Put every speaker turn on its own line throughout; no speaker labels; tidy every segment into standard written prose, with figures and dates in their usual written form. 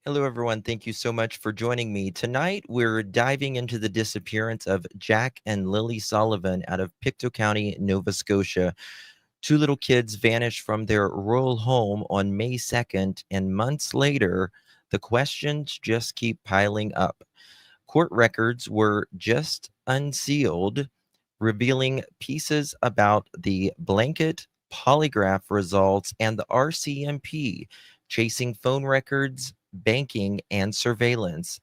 Hello, everyone. Thank you so much for joining me. Tonight, we're diving into the disappearance of Jack and Lilly Sullivan out of Pictou County, Nova Scotia. Two little kids vanished from their rural home on May 2nd, and months later, the questions just keep piling up. Court records were just unsealed, revealing pieces about the blanket polygraph results and the RCMP chasing phone records, banking, and surveillance.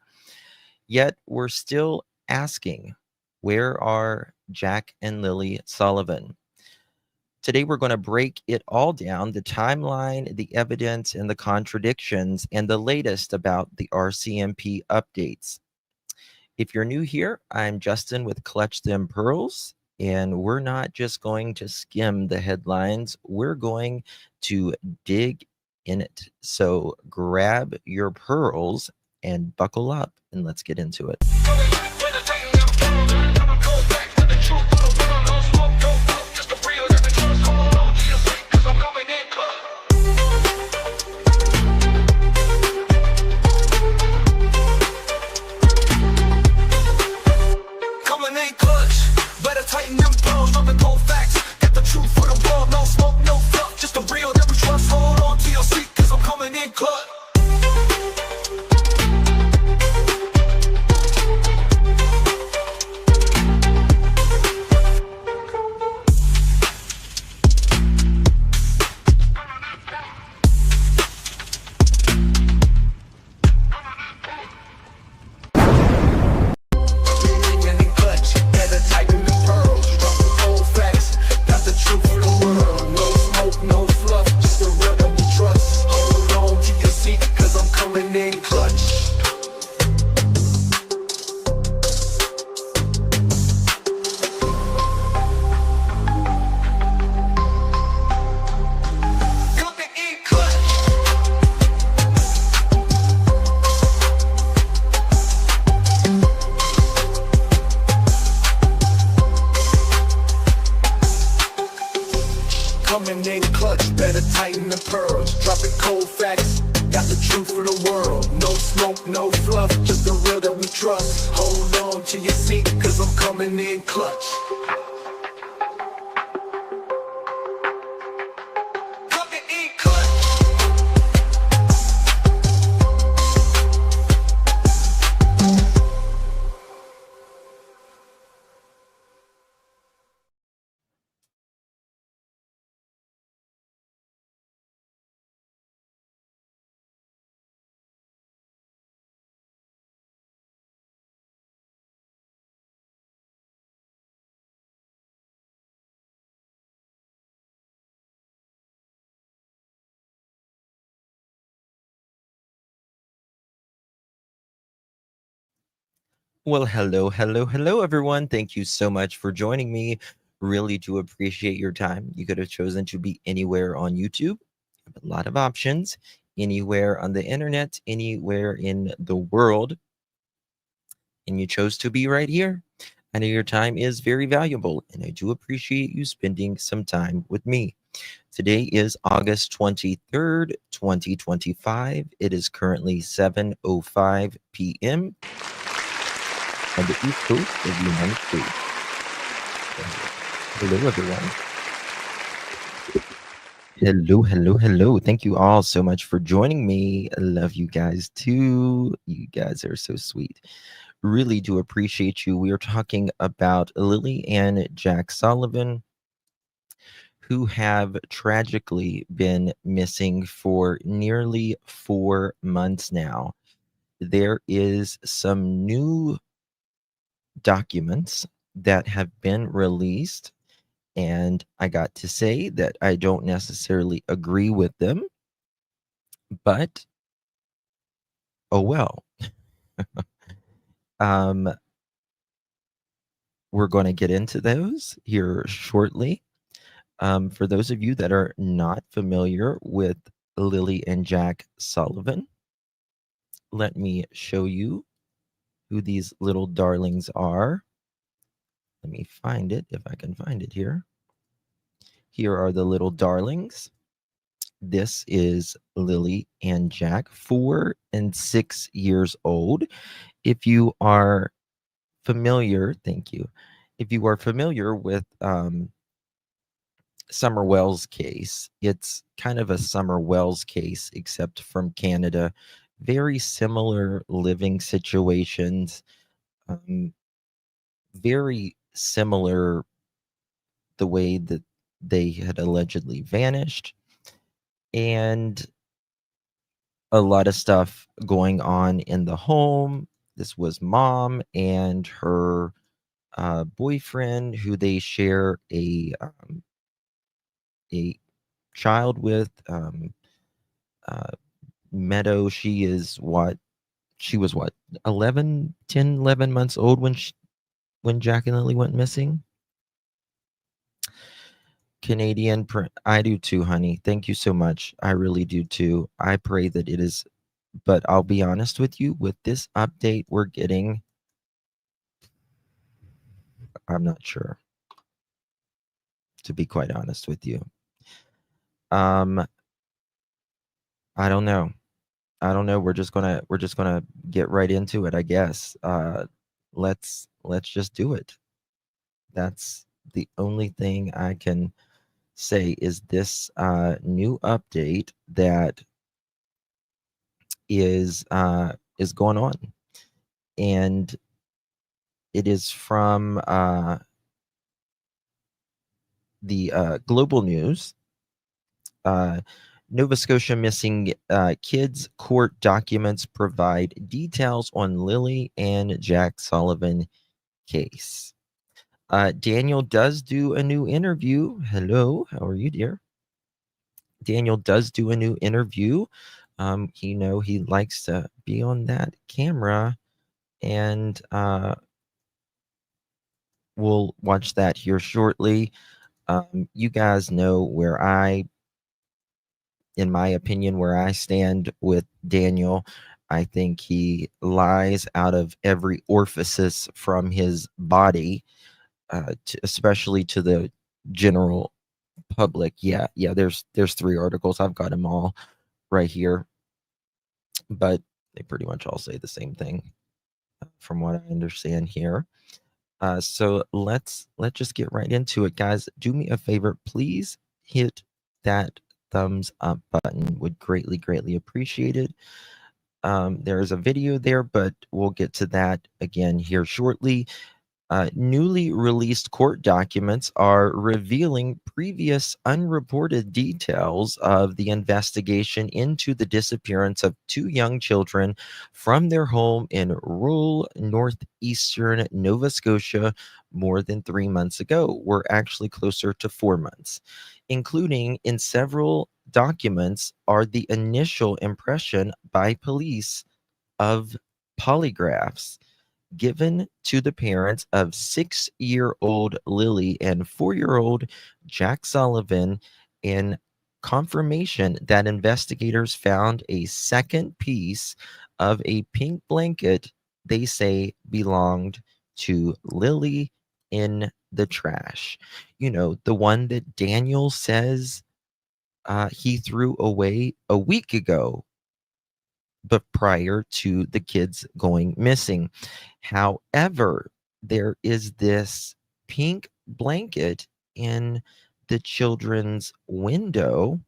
Yet we're still asking, where are Jack and Lilly Sullivan? Today, we're going to break it all down, the timeline, the evidence, and the contradictions, and the latest about the RCMP updates. If you're new here, I'm Justin with Clutch Them Pearls, and we're not just going to skim the headlines, we're going to dig in it. So grab your pearls and buckle up, and let's get into it. Well, hello, everyone. Thank you so much for joining me. Really do appreciate your time. You could have chosen to be anywhere on YouTube. You have a lot of options, anywhere on the internet, anywhere in the world. And you chose to be right here. I know your time is very valuable, and I do appreciate you spending some time with me. Today is August 23rd, 2025. It is currently 7:05 p.m. on the East Coast of the United States. Hello, everyone. Hello. Thank you all so much for joining me. I love you guys too. You guys are so sweet. Really do appreciate you. We are talking about Lilly and Jack Sullivan, who have tragically been missing for nearly 4 months now. There is some new documents that have been released, and I got to say that I don't necessarily agree with them, but oh well. We're going to get into those here shortly. For those of you that are not familiar with Lilly and Jack Sullivan, let me show you who these little darlings are. Let me find it, if I can find it here. Here are the little darlings. This is Lilly and Jack, 4 and 6 years old. If you are familiar, thank you. If you are familiar with Summer Wells case, it's kind of a Summer Wells case, except from Canada. Very similar living situations, very similar the way that they had allegedly vanished, and a lot of stuff going on in the home. This was mom and her boyfriend, who they share a child with. Uh, Meadow, she was what, 11, 10, 11 months old when Jack and Lily went missing. Canadian, I do too, honey. Thank you so much. I really do too. I pray that it is, but I'll be honest with you, with this update we're getting, I'm not sure, to be quite honest with you. I don't know. I don't know. We're just gonna get right into it, I guess. Let's just do it. That's the only thing I can say is this new update that is going on, and it is from the Global News. Nova Scotia missing kids court documents provide details on Lilly and Jack Sullivan case. Daniel does do a new interview. Hello, how are you, dear? Daniel does do a new interview. He likes to be on that camera, and we'll watch that here shortly. You guys know in my opinion, where I stand with Daniel. I think he lies out of every orifice from his body, especially to the general public. Yeah, there's 3 articles. I've got them all right here, but they pretty much all say the same thing, from what I understand here. So let's just get right into it, guys. Do me a favor, please hit that thumbs up button. Would greatly appreciate it. There is a video there, but we'll get to that again here shortly. Newly released court documents are revealing previous unreported details of the investigation into the disappearance of 2 young children from their home in rural northeastern Nova Scotia more than 3 months ago. We're actually closer to 4 months. Including in several documents are the initial impression by police of polygraphs given to the parents of 6-year-old Lily and 4-year-old Jack Sullivan, in confirmation that investigators found a second piece of a pink blanket they say belonged to Lily in the trash. The one that Daniel says he threw away a week ago, but prior to the kids going missing. However, there is this pink blanket in the children's window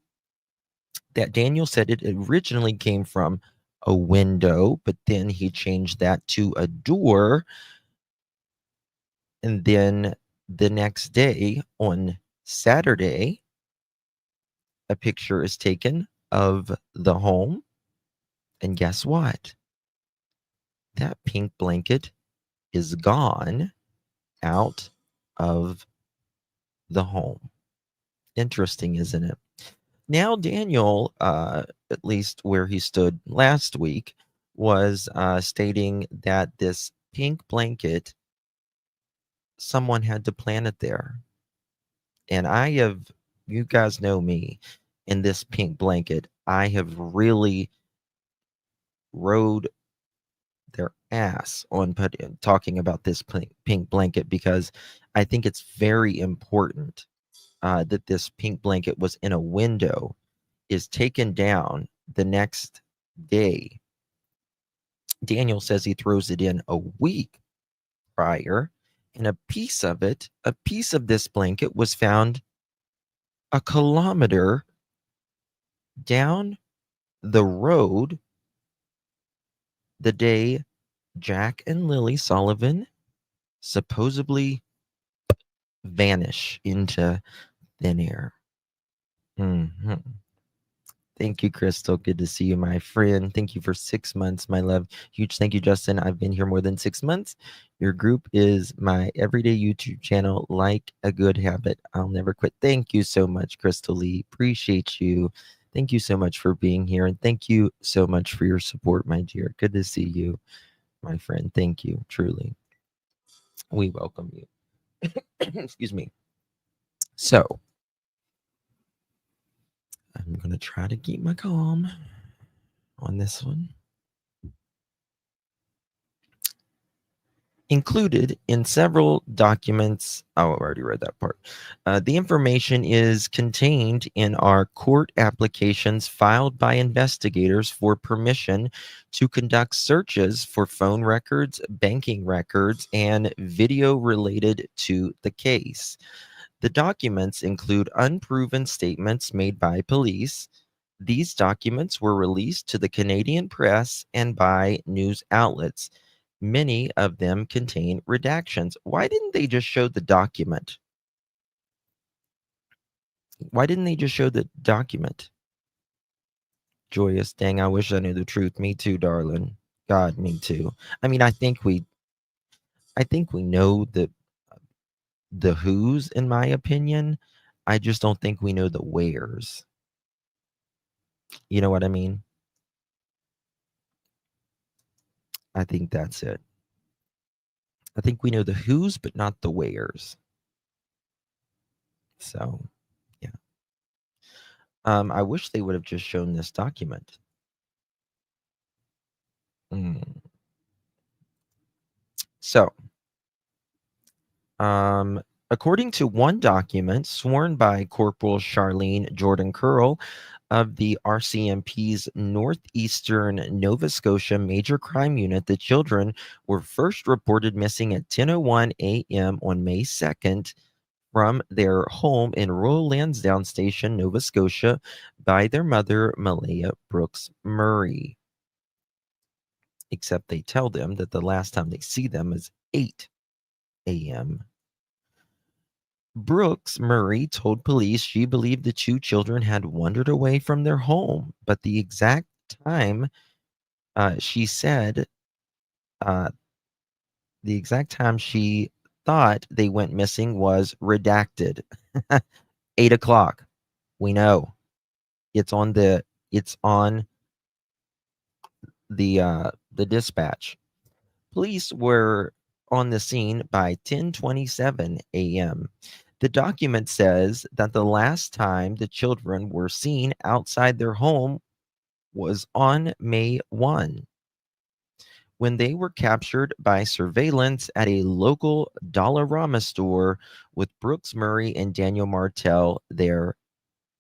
that Daniel said it originally came from a window, but then he changed that to a door. And then the next day, on Saturday, a picture is taken of the home. And guess what? That pink blanket is gone out of the home. Interesting, isn't it? Now, Daniel, at least where he stood last week, was stating that this pink blanket, someone had to plant it there. And you guys know me, in this pink blanket, I have really rode their ass on talking about this pink blanket, because I think it's very important that this pink blanket was in a window. is taken down the next day. Daniel says he throws it in a week prior, and a piece of this blanket was found a kilometer down the road the day Jack and Lily Sullivan supposedly vanish into thin air. Mhm. Thank you, Crystal. Good to see you, my friend. Thank you for 6 months, my love. Huge thank you, Justin. I've been here more than 6 months. Your group is my everyday YouTube channel, like a good habit. I'll never quit. Thank you so much, Crystal Lee. Appreciate you. Thank you so much for being here. And thank you so much for your support, my dear. Good to see you, my friend. Thank you, truly. We welcome you. Excuse me. So, I'm going to try to keep my calm on this one. Included in several documents. Oh, I already read that part. The information is contained in our court applications filed by investigators for permission to conduct searches for phone records, banking records, and video related to the case. The documents include unproven statements made by police. These documents were released to the Canadian press and by news outlets. Many of them contain redactions. Why didn't they just show the document? Why didn't they just show the document? Joyous, dang, I wish I knew the truth. Me too, darling. God, me too. I mean, I think we know the who's, in my opinion. I just don't think we know the where's. You know what I mean? I think that's it. I think we know the who's, but not the where's. So, yeah. I wish they would have just shown this document. So, according to one document sworn by Corporal Charlene Jordan Curl of the RCMP's Northeastern Nova Scotia Major Crime Unit, the children were first reported missing at 10:01 a.m. on May 2nd from their home in rural Lansdowne Station, Nova Scotia, by their mother, Malehya Brooks-Murray. Except they tell them that the last time they see them is 8 a.m. Brooks-Murray told police she believed the two children had wandered away from their home, but the exact time she said, the exact time she thought they went missing was redacted. 8 o'clock. We know. It's on the dispatch. Police were on the scene by 10:27 a.m. The document says that the last time the children were seen outside their home was on May 1, when they were captured by surveillance at a local Dollarama store with Brooks-Murray and Daniel Martell, their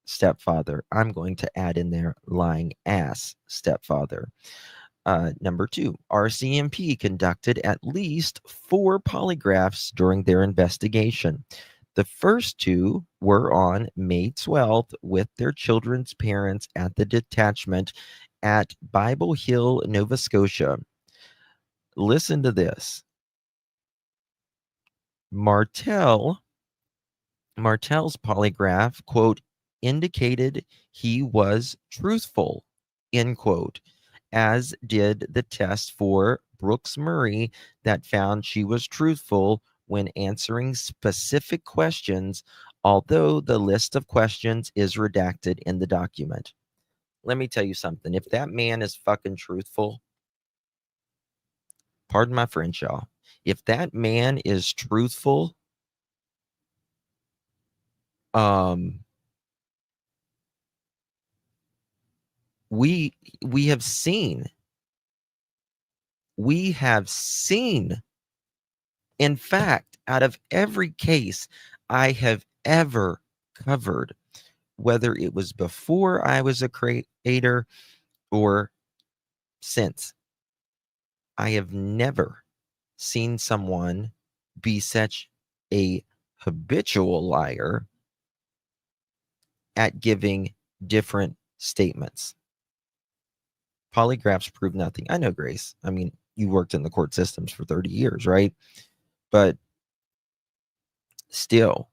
stepfather. I'm going to add in there lying ass stepfather. Number 2, RCMP conducted at least 4 polygraphs during their investigation. The first 2 were on May 12th with their children's parents at the detachment at Bible Hill, Nova Scotia. Listen to this. Martell's polygraph, quote, indicated he was truthful, end quote, as did the test for Brooks-Murray that found she was truthful when answering specific questions, although the list of questions is redacted in the document. Let me tell you something. If that man is fucking truthful, pardon my French, y'all. If that man is truthful, we have seen, in fact, out of every case I have ever covered, whether it was before I was a creator or since. I have never seen someone be such a habitual liar at giving different statements. Polygraphs prove nothing. I know, Grace. I mean, you worked in the court systems for 30 years, right? But still,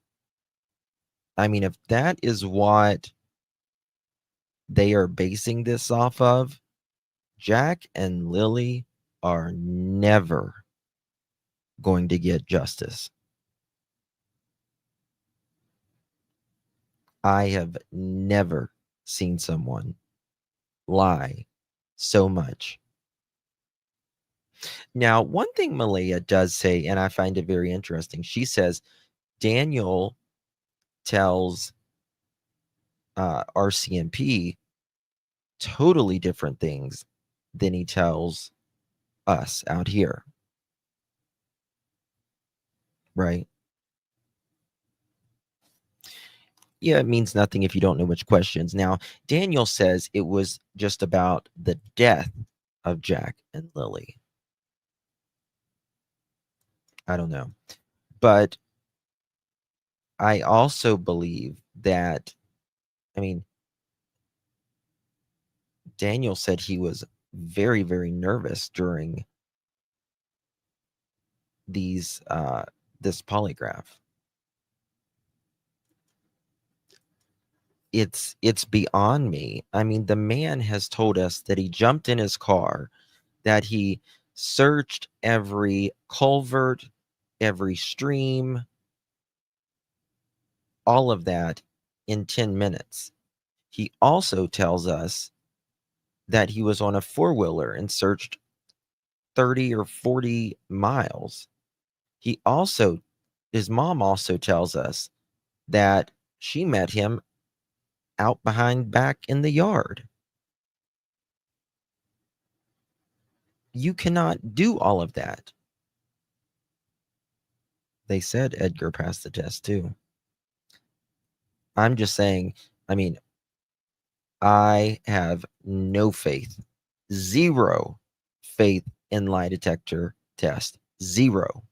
I mean, if that is what they are basing this off of, Jack and Lilly are never going to get justice. I have never seen someone lie so much. Now, one thing Malehya does say, and I find it very interesting, she says Daniel tells RCMP totally different things than he tells us out here. Right? Yeah, it means nothing if you don't know which questions. Now, Daniel says it was just about the death of Jack and Lilly. I don't know. But I also believe that, I mean, Daniel said he was very, very nervous during these this polygraph. It's beyond me. I mean, the man has told us that he jumped in his car, that he searched every culvert, every stream, all of that in 10 minutes. He also tells us that he was on a four-wheeler and searched 30 or 40 miles. His mom also tells us that she met him out behind back in the yard. You cannot do all of that. They said Edgar passed the test too. I'm just saying, I mean, I have no faith, zero faith in lie detector test. Zero.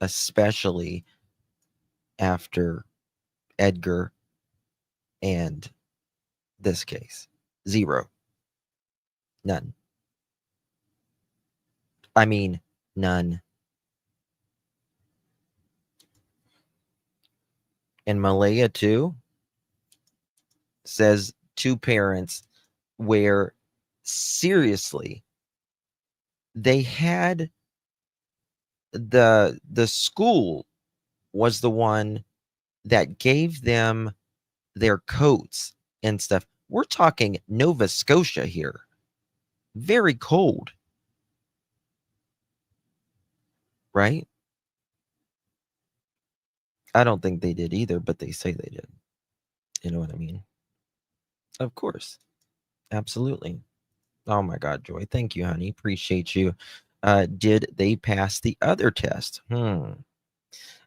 Especially after Edgar and this case. Zero. None. I mean, none. And Malehya too says two parents where seriously they had the school was the one that gave them their coats and stuff. We're talking Nova Scotia here. Very cold. Right? I don't think they did either, but they say they did. You know what I mean? Of course. Absolutely. Oh my God, Joy. Thank you, honey. Appreciate you. Did they pass the other test? Well,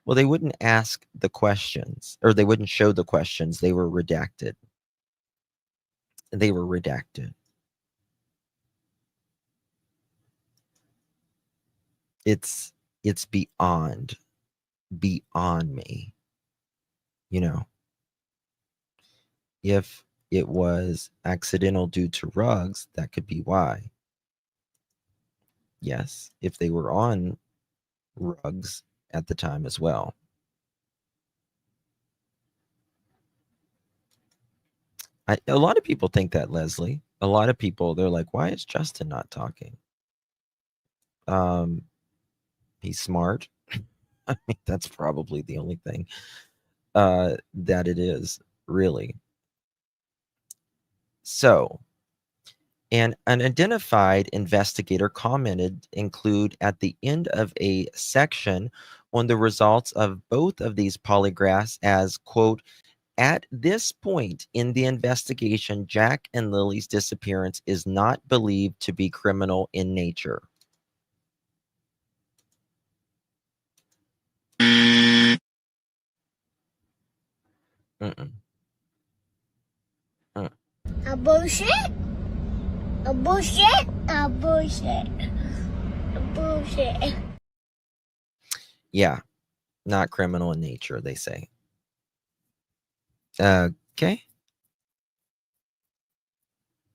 they wouldn't ask the questions, or they wouldn't show the questions. They were redacted. They were redacted. It's beyond me. You know, if it was accidental due to rugs, that could be why. Yes, if they were on rugs at the time as well. A lot of people think that, Leslie. A lot of people, they're like, why is Justin not talking? He's smart. I mean, that's probably the only thing that it is, really. So, an unidentified investigator commented include at the end of a section on the results of both of these polygraphs as, quote, at this point in the investigation, Jack and Lilly's disappearance is not believed to be criminal in nature. Mm-mm.
A bullshit? A bullshit? A bullshit. A bullshit.
Yeah, not criminal in nature, they say. Okay.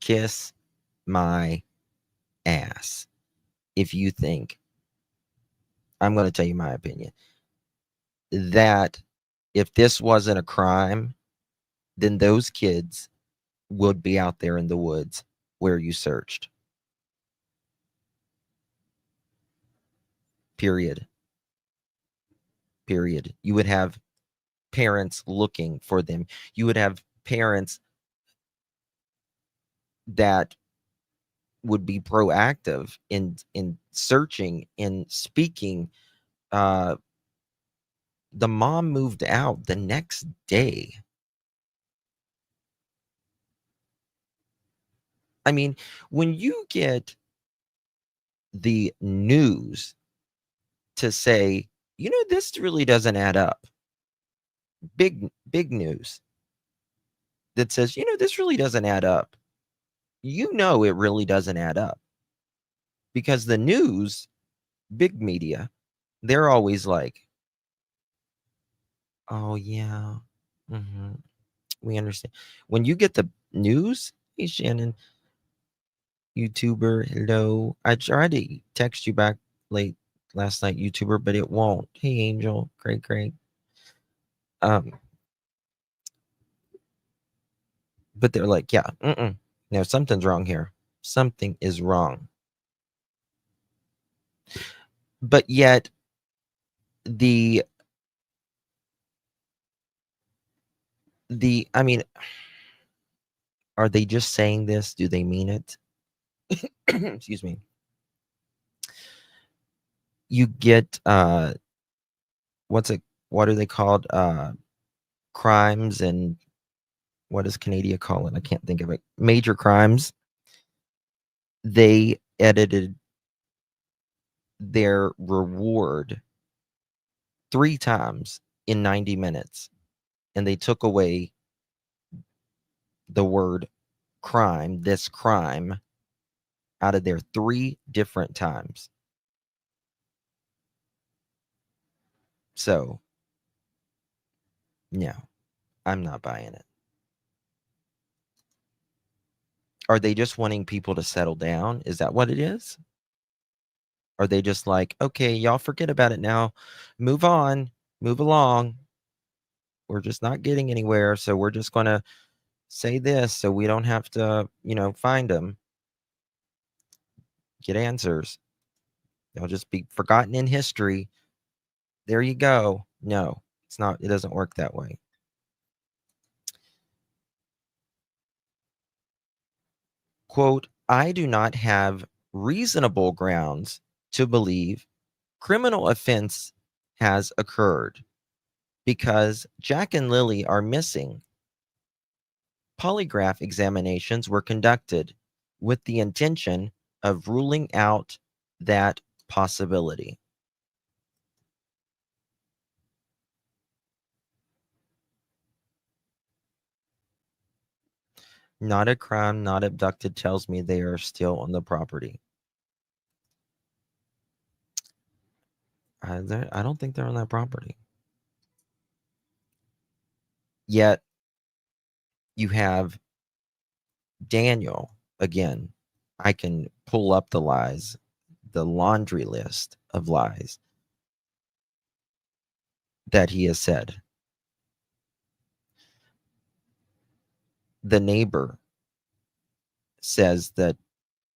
Kiss my ass if you think, I'm going to tell you my opinion, that if this wasn't a crime, then those kids would be out there in the woods where you searched. Period. You would have parents looking for them. You would have parents that would be proactive in searching, in speaking. The mom moved out the next day. I mean, when you get the news to say, this really doesn't add up. Big news that says, this really doesn't add up. It really doesn't add up. Because the news, big media, they're always like, oh, yeah, we understand. When you get the news, hey, Shannon, YouTuber, hello. I tried to text you back late last night, YouTuber, but it won't. Hey, Angel, great. But they're like, yeah, no, something's wrong here. Something is wrong. But yet, I mean, are they just saying this? Do they mean it? Excuse me. You get, what are they called? Crimes, and what does Canada call it? I can't think of it. Major crimes. They edited their reward 3 times in 90 minutes, and they took away the word crime, this crime, out of there 3 different times. So, no, I'm not buying it. Are they just wanting people to settle down? Is that what it is? Are they just like, okay, y'all forget about it now, move on, move along. We're just not getting anywhere, so we're just going to say this so we don't have to, find them, get answers. They'll just be forgotten in history. There you go. No, it's not. It doesn't work that way. Quote, I do not have reasonable grounds to believe criminal offense has occurred because Jack and Lily are missing. Polygraph examinations were conducted with the intention of ruling out that possibility. Not a crime, not abducted tells me they are still on the property. I don't think they're on that property. Yet, you have Daniel, again, I can pull up the lies, the laundry list of lies that he has said. The neighbor says that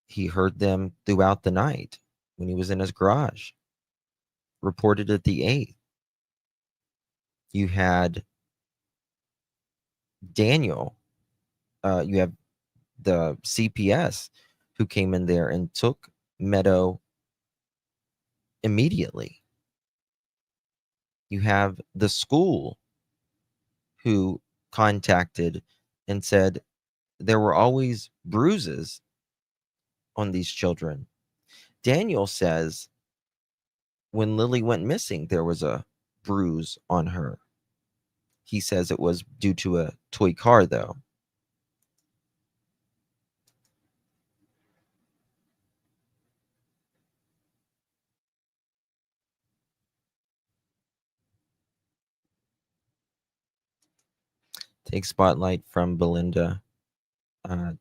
he heard them throughout the night when he was in his garage, reported at the 8th. You had Daniel, you have the CPS who came in there and took Meadow immediately. You have the school who contacted and said there were always bruises on these children. Daniel says when Lily went missing, there was a bruise on her. He says it was due to a toy car, though. Take spotlight from Belinda.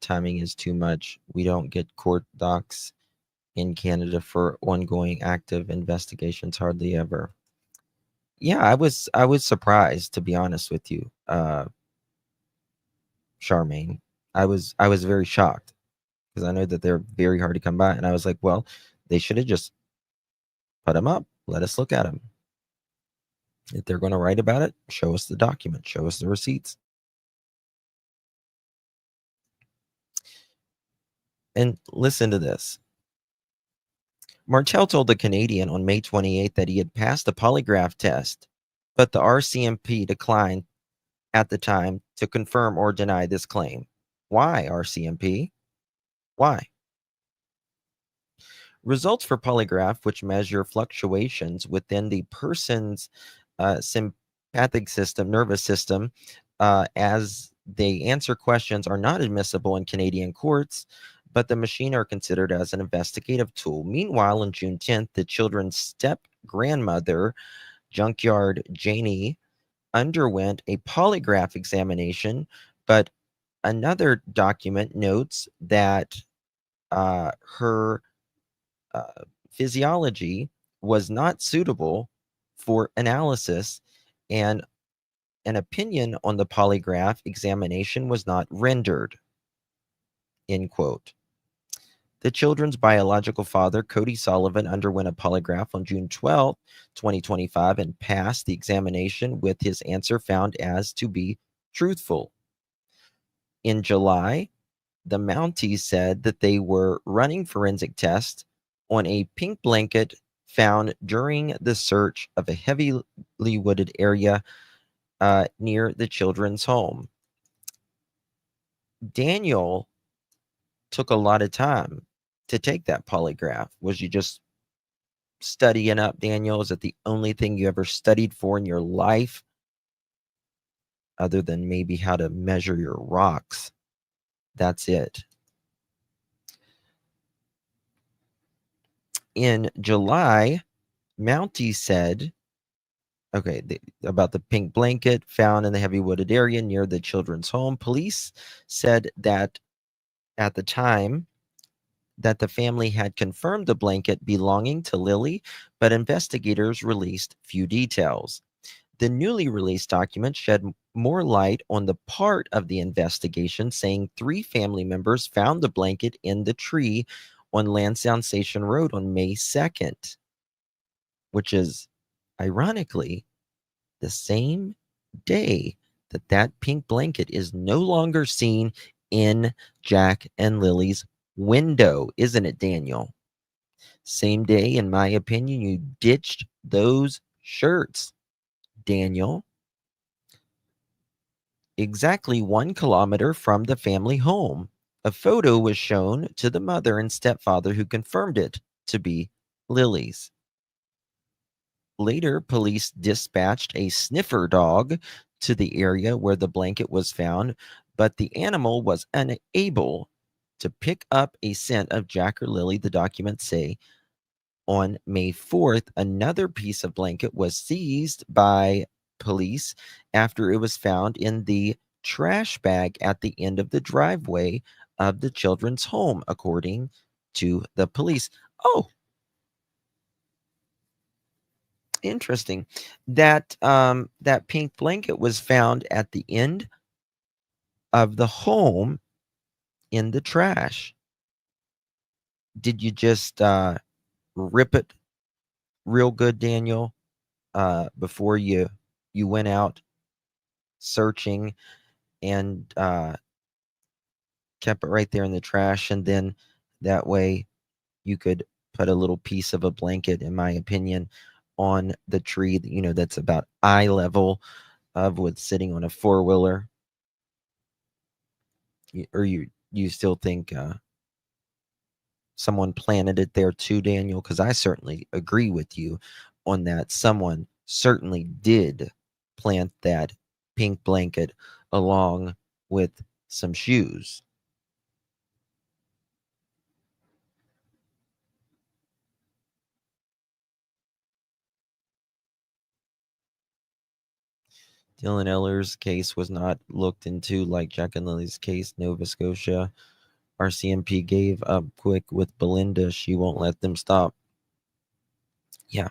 Timing is too much. We don't get court docs in Canada for ongoing active investigations, hardly ever. Yeah, I was surprised, to be honest with you, Charmaine. I was very shocked because I know that they're very hard to come by, and I was like, well, they should have just put them up. Let us look at them. If they're going to write about it, show us the document, show us the receipts. And listen to this. Martell told the Canadian on May 28th that he had passed a polygraph test, but the RCMP declined at the time to confirm or deny this claim. Why, RCMP? Why? Results for polygraph, which measure fluctuations within the person's sympathetic system, nervous system, as they answer questions, are not admissible in Canadian courts, but the machine are considered as an investigative tool. Meanwhile, on June 10th, the children's step-grandmother, Junkyard Janie, underwent a polygraph examination, but another document notes that her physiology was not suitable for analysis, and an opinion on the polygraph examination was not rendered. End quote. The children's biological father, Cody Sullivan, underwent a polygraph on June 12, 2025, and passed the examination with his answer found as to be truthful. In July, the Mounties said that they were running forensic tests on a pink blanket found during the search of a heavily wooded area near the children's home. Daniel took a lot of time to take that polygraph. Was you just studying up, Daniel? Is it the only thing you ever studied for in your life, other than maybe how to measure your rocks? That's it. In July, Mountie said, about the pink blanket found in the heavy wooded area near the children's home. Police said that at the time that the family had confirmed the blanket belonging to Lilly, but investigators released few details. The newly released document shed more light on the part of the investigation, saying 3 family members found the blanket in the tree on Lansdowne Station Road on May 2nd, which is ironically the same day that pink blanket is no longer seen in Jack and Lily's window, isn't it, Daniel? Same day, in my opinion, you ditched those shirts, Daniel. Exactly 1 kilometer from the family home, a photo was shown to the mother and stepfather, who confirmed it to be Lily's. Later, police dispatched a sniffer dog to the area where the blanket was found, but the animal was unable to pick up a scent of Jack or Lily, the documents say. On May 4th, another piece of blanket was seized by police after it was found in the trash bag at the end of the driveway of the children's home, according to the police. Oh, interesting. That pink blanket was found at the end of the home in the trash. Did you just rip it real good, Daniel, before you went out searching and kept it right there in the trash, and then that way you could put a little piece of a blanket, in my opinion, on the tree that, that's about eye level of what's sitting on a 4-wheeler? Or you still think someone planted it there too, Daniel? Because I certainly agree with you on that. Someone certainly did plant that pink blanket along with some shoes. Dylan Eller's case was not looked into like Jack and Lily's case. Nova Scotia RCMP gave up quick with Belinda. She won't let them stop. Yeah.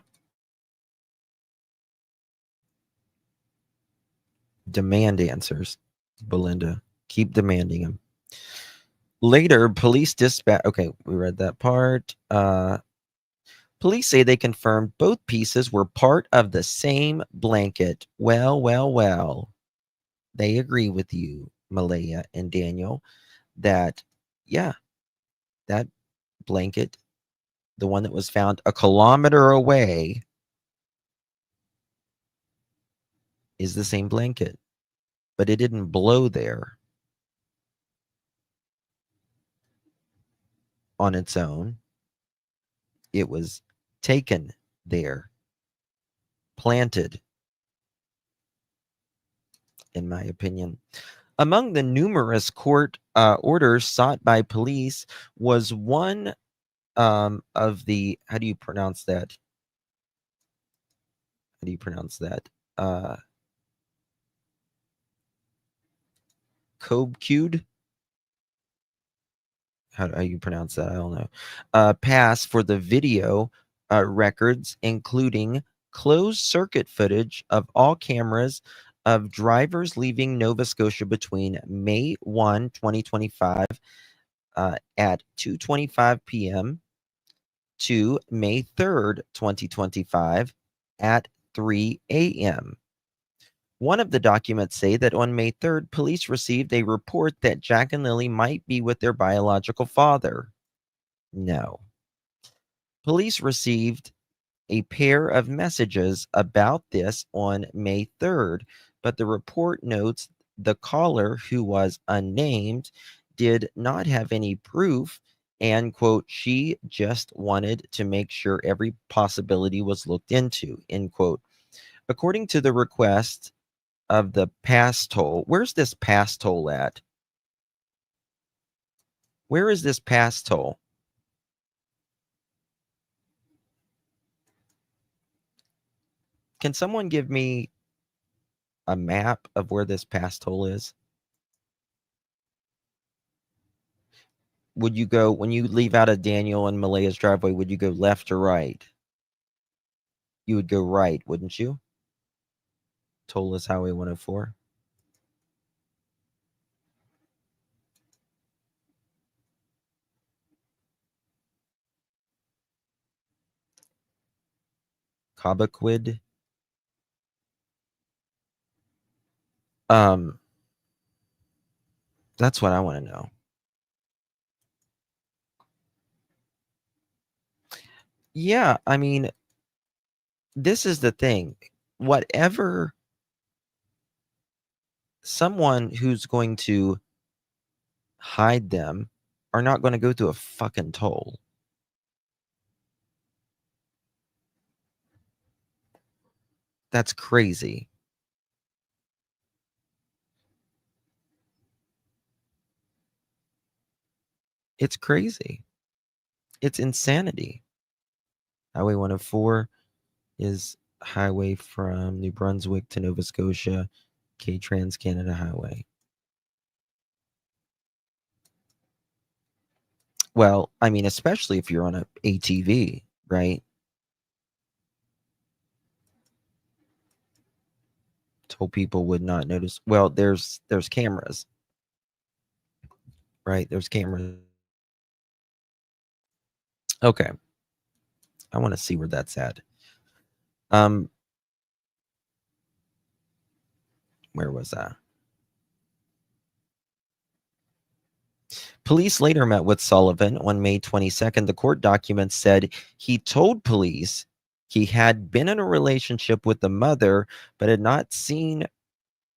Demand answers, Belinda. Keep demanding them. Later, police dispatch. Okay, we read that part. Police say they confirmed both pieces were part of the same blanket. Well. They agree with you, Malehya and Daniel, that, yeah, that blanket, the one that was found a kilometer away, is the same blanket, but it didn't blow there on its own. It was taken there, planted, in my opinion. Among the numerous court orders sought by police was one of the, how do you pronounce that? Cobqued? How do you pronounce that? I don't know. Pass for the video records, including closed circuit footage of all cameras of drivers leaving Nova Scotia between May 1, 2025 at 2:25 p.m. to May 3rd, 2025 at 3 a.m. One of the documents say that on May 3rd, police received a report that Jack and Lily might be with their biological father. No. Police received a pair of messages about this on May 3rd, but the report notes the caller, who was unnamed, did not have any proof and, quote, she just wanted to make sure every possibility was looked into, end quote. According to the request of the pass toll, where's this pass toll at? Where is this pass toll? Can someone give me a map of where this pass toll is? Would you go, when you leave out of Daniel and Malehya's driveway, would you go left or right? You would go right, wouldn't you? Toll is Highway 104. Cobequid. That's what I want to know. Yeah, I mean, this is the thing. Whatever someone who's going to hide them are not going to go through a fucking toll. That's crazy. It's crazy. It's insanity. Highway 104 is highway from New Brunswick to Nova Scotia, Trans-Canada Highway. Well, I mean, especially if you're on a ATV, right? Told people would not notice. Well, there's cameras, right? There's cameras. Okay. I want to see where that's at. Where was that? Police later met with Sullivan on May 22nd. The court documents said he told police he had been in a relationship with the mother, but had not seen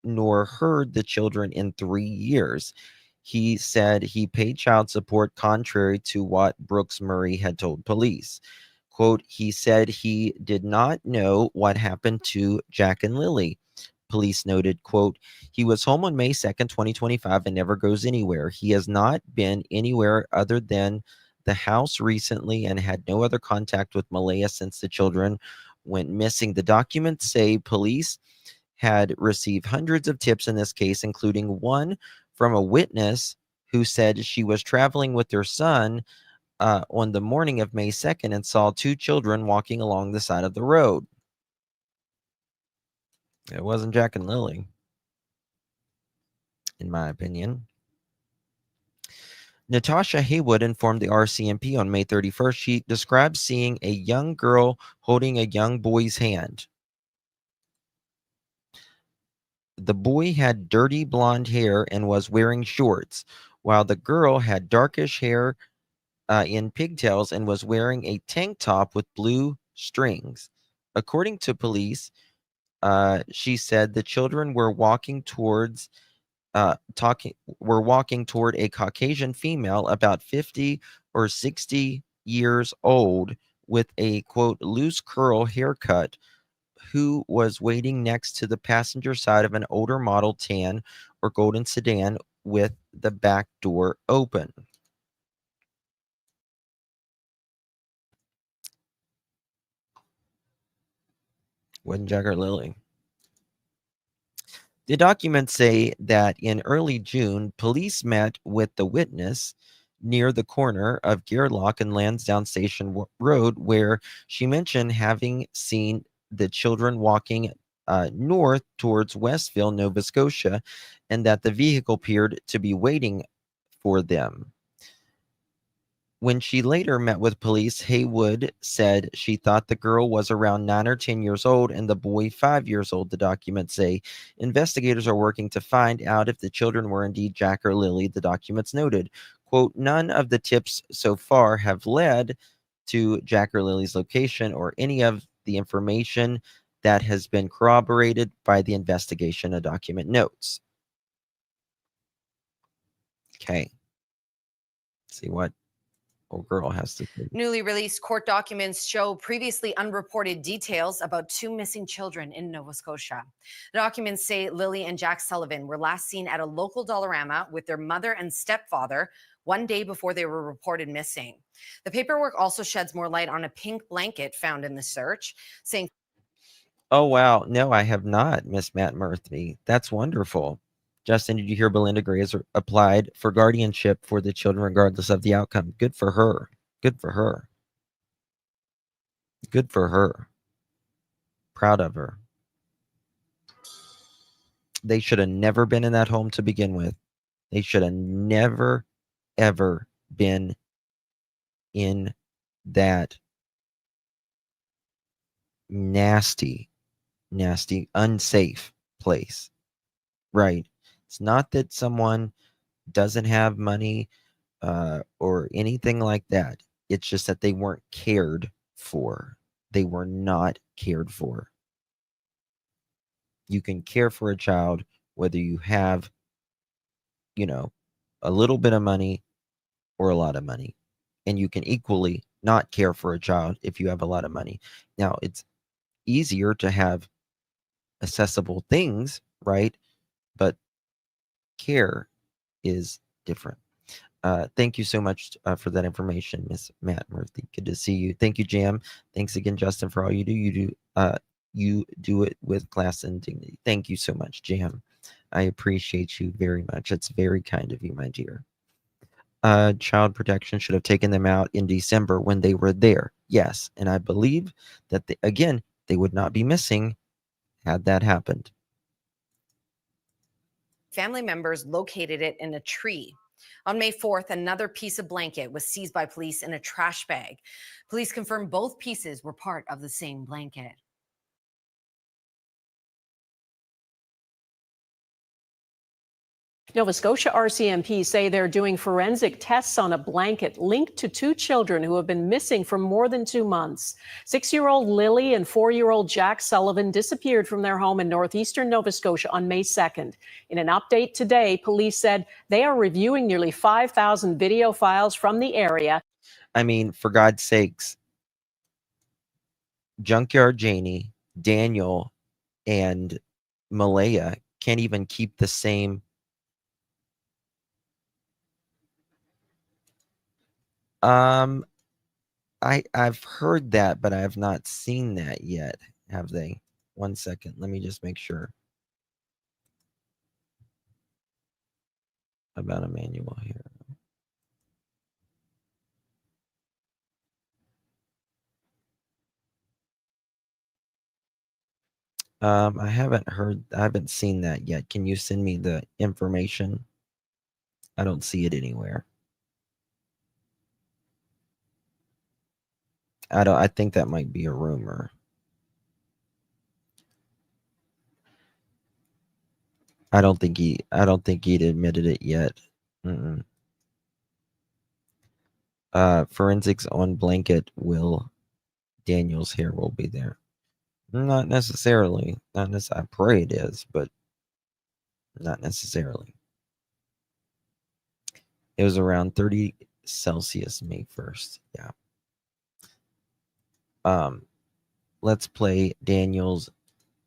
nor heard the children in 3 years. He said he paid child support contrary to what Brooks-Murray had told police. Quote, he said he did not know what happened to Jack and Lily. police noted, quote, "He was home on May 2nd, 2025 and never goes anywhere. He has not been anywhere other than the house recently and had no other contact with Malehya since the children went missing." The documents say police had received hundreds of tips in this case, including one from a witness who said she was traveling with their son on the morning of May 2nd and saw two children walking along the side of the road. It wasn't Jack and Lily, in my opinion. Natasha Haywood informed the RCMP on May 31st. She described seeing a young girl holding a young boy's hand. The boy had dirty blonde hair and was wearing shorts, while the girl had darkish hair in pigtails and was wearing a tank top with blue strings. According to police, she said the children were walking toward a Caucasian female about 50 or 60 years old with a, quote, loose curl haircut, who was waiting next to the passenger side of an older model tan or golden sedan with the back door open. Wasn't Jack or Lily. The documents say that in early June, police met with the witness near the corner of Gairloch and Lansdowne Station Road, where she mentioned having seen the children walking north towards Westville, Nova Scotia, and that the vehicle appeared to be waiting for them. When she later met with police, Haywood said she thought the girl was around 9 or 10 years old and the boy 5 years old, the documents say. Investigators are working to find out if the children were indeed Jack or Lily, the documents noted. Quote, none of the tips so far have led to Jack or Lily's location or any of the information that has been corroborated by the investigation, a document notes. Okay. See what old girl has to say.
Newly released court documents show previously unreported details about two missing children in Nova Scotia. The documents say Lilly and Jack Sullivan were last seen at a local Dollarama with their mother and stepfather one day before they were reported missing. The paperwork also sheds more light on a pink blanket found in the search, saying,
"Oh, wow. No, I have not, Miss Matt Murthy. That's wonderful. Justin, did you hear Belinda Gray has applied for guardianship for the children regardless of the outcome? Good for her. Good for her. Good for her. Proud of her. They should have never been in that home to begin with. They should have never, ever been in that nasty, unsafe place. Right. It's not that someone doesn't have money or anything like that. It's just that they weren't cared for. They were not cared for. You can care for a child whether you have, a little bit of money or a lot of money. And you can equally not care for a child if you have a lot of money. Now, it's easier to have accessible things, right? But care is different. Thank you so much for that information, Miss Matt Murthy. Good to see you. Thank you, Jam. Thanks again, Justin, for all you do. You do it with class and dignity. Thank you so much, Jam. I appreciate you very much. It's very kind of you, my dear. Child Protection should have taken them out in December when they were there. Yes, and I believe that they would not be missing had that happened.
family members located it in a tree. On May 4th, another piece of blanket was seized by police in a trash bag. Police confirmed both pieces were part of the same blanket.
Nova Scotia RCMP say they're doing forensic tests on a blanket linked to two children who have been missing for more than 2 months. 6-year-old Lily and 4-year-old Jack Sullivan disappeared from their home in northeastern Nova Scotia on May 2nd. In an update today, police said they are reviewing nearly 5,000 video files from the area.
I mean, for God's sakes, Junkyard Janie, Daniel, and Malehya can't even keep the same I've heard that, but I have not seen that yet. Have they? 1 second. Let me just make sure about a manual here. I haven't seen that yet. Can you send me the information? I don't see it anywhere. I think that might be a rumor. I don't think he'd admitted it yet. Forensics on blanket Daniel's hair will be there. Not necessarily. I pray it is, but not necessarily. It was around 30 Celsius May 1st. Yeah. Let's play Daniel's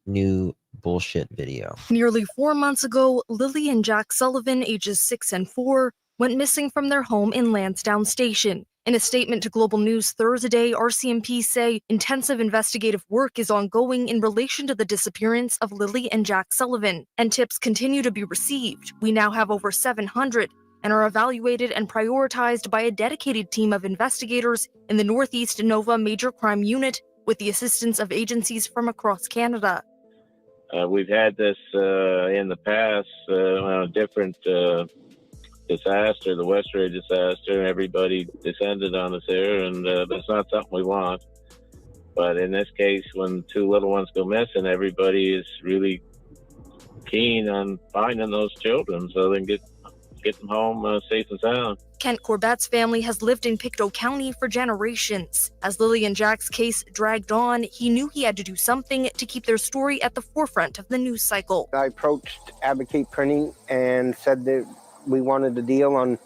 new bullshit video.
Nearly 4 months ago, Lilly and Jack Sullivan, ages 6 and 4, went missing from their home in Lansdowne Station. In a statement to Global News Thursday, RCMP say intensive investigative work is ongoing in relation to the disappearance of Lilly and Jack Sullivan, and tips continue to be received. We now have over 700 and are evaluated and prioritized by a dedicated team of investigators in the Northeast Nova Major Crime Unit with the assistance of agencies from across Canada.
We've had this in the past, different disaster, the Westray disaster. Everybody descended on us there, and that's not something we want. But in this case, when 2 little ones go missing, everybody is really keen on finding those children so they can get them home safe and sound.
Kent Corbett's family has lived in Pictou County for generations. As Lilly and Jack's case dragged on, he knew he had to do something to keep their story at the forefront of the news cycle.
I approached Advocate Printing and said that we wanted a deal on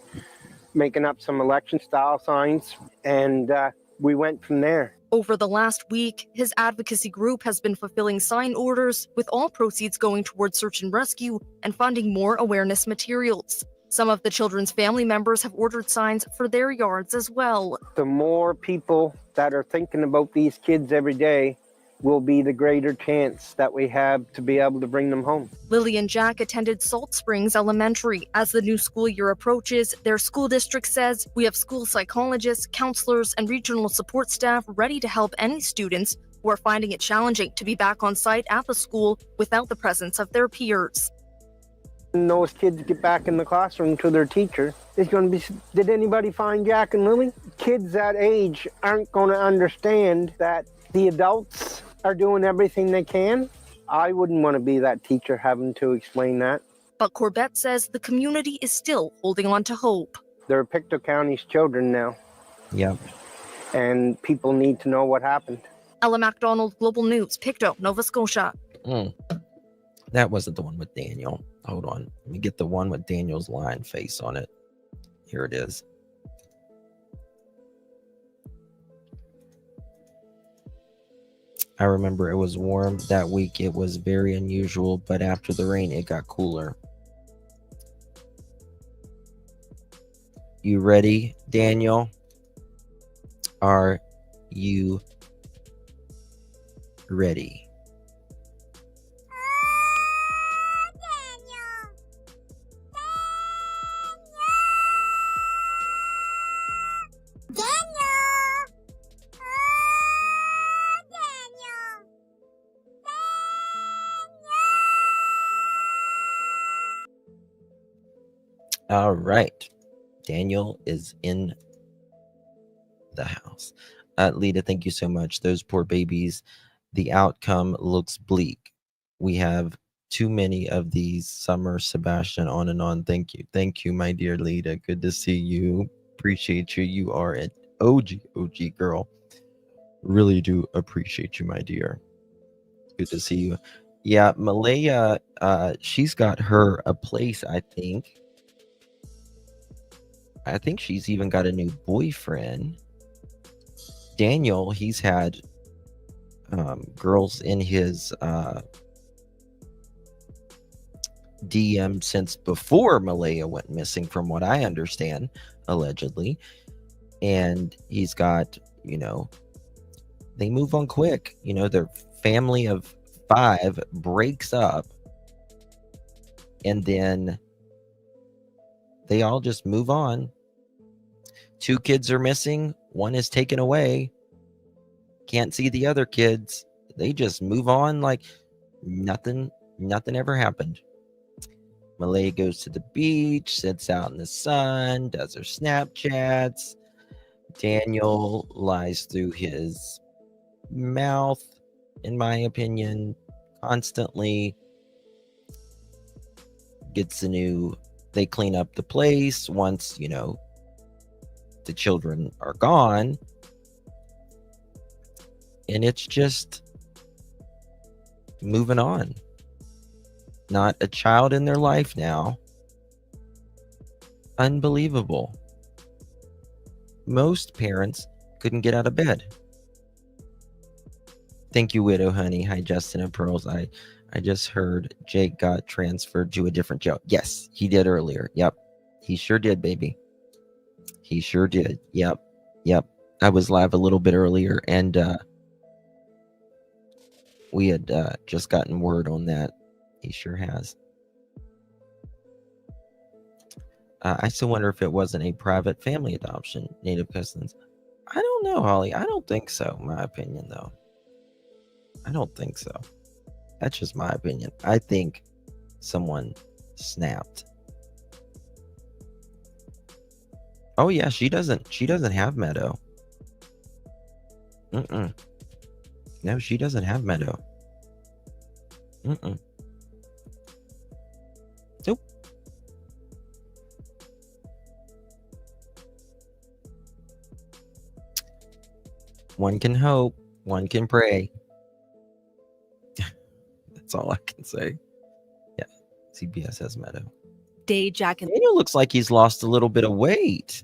making up some election-style signs, and we went from there.
Over the last week, his advocacy group has been fulfilling sign orders, with all proceeds going towards search and rescue and funding more awareness materials. Some of the children's family members have ordered signs for their yards as well.
The more people that are thinking about these kids every day will be the greater chance that we have to be able to bring them home.
Lilly and Jack attended Salt Springs Elementary. As the new school year approaches, their school district says, "We have school psychologists, counselors, and regional support staff ready to help any students who are finding it challenging to be back on site at the school without the presence of their peers."
When those kids get back in the classroom to their teacher, it's going to be, did anybody find Jack and Lilly? Kids that age aren't going to understand that the adults are doing everything they can. I wouldn't want to be that teacher having to explain that.
But Corbett says the community is still holding on to hope.
They're Pictou County's children now.
Yep.
And people need to know what happened.
Ella MacDonald, Global News, Pictou, Nova Scotia.
That wasn't the one with Daniel. Hold on. Let me get the one with Daniel's lion face on it. Here it is. I remember it was warm that week. It was very unusual, but after the rain, it got cooler. You ready, Daniel? Are you ready? All right. Daniel is in the house. Lita, thank you so much. Those poor babies. The outcome looks bleak. We have too many of these. Summer, Sebastian, on and on. Thank you. Thank you, my dear Lita. Good to see you. Appreciate you. You are an OG girl. Really do appreciate you, my dear. Good to see you. Yeah, Malehya, she's got her a place, I think. I think she's even got a new boyfriend. Daniel, he's had girls in his DM since before Malehya went missing, from what I understand, allegedly. And he's got, they move on quick. Their family of 5 breaks up, and then they all just move on. 2 kids are missing, 1 is taken away. Can't see the other kids. They just move on like nothing ever happened. Malehya goes to the beach, sits out in the sun, does her Snapchats. Daniel lies through his mouth, in my opinion, constantly. They clean up the place once, the children are gone. And it's just moving on. Not a child in their life now. Unbelievable. Most parents couldn't get out of bed. Thank you, Widow Honey. Hi, Justin and Pearls. I just heard Jake got transferred to a different jail. Yes, he did earlier. Yep. He sure did, baby. He sure did. Yep. I was live a little bit earlier, and we had just gotten word on that. He sure has. I still wonder if it wasn't a private family adoption, native cousins. I don't know, Holly. I don't think so, my opinion, though. I don't think so. That's just my opinion. I think someone snapped. Oh yeah, she doesn't have Meadow. No, she doesn't have Meadow. Nope. One can hope, one can pray. That's all I can say. Yeah, CBS has Meadow.
Jack and
Daniel looks like he's lost a little bit of weight.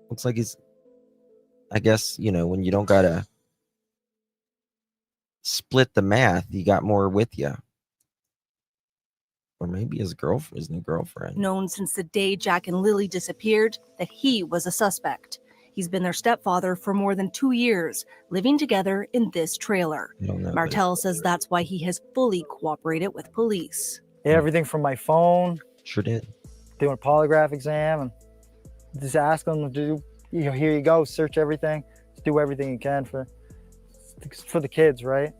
Looks like he's, I guess, when you don't gotta split the math, you got more with you. Or maybe his new girlfriend.
known since the day Jack and Lilly disappeared that he was a suspect. He's been their stepfather for more than 2 years, living together in this trailer. Martell says that's why he has fully cooperated with police.
Everything from my phone.
Sure did.
Doing a polygraph exam and just ask them to do, here you go, search everything. Just do everything you can for the kids, right?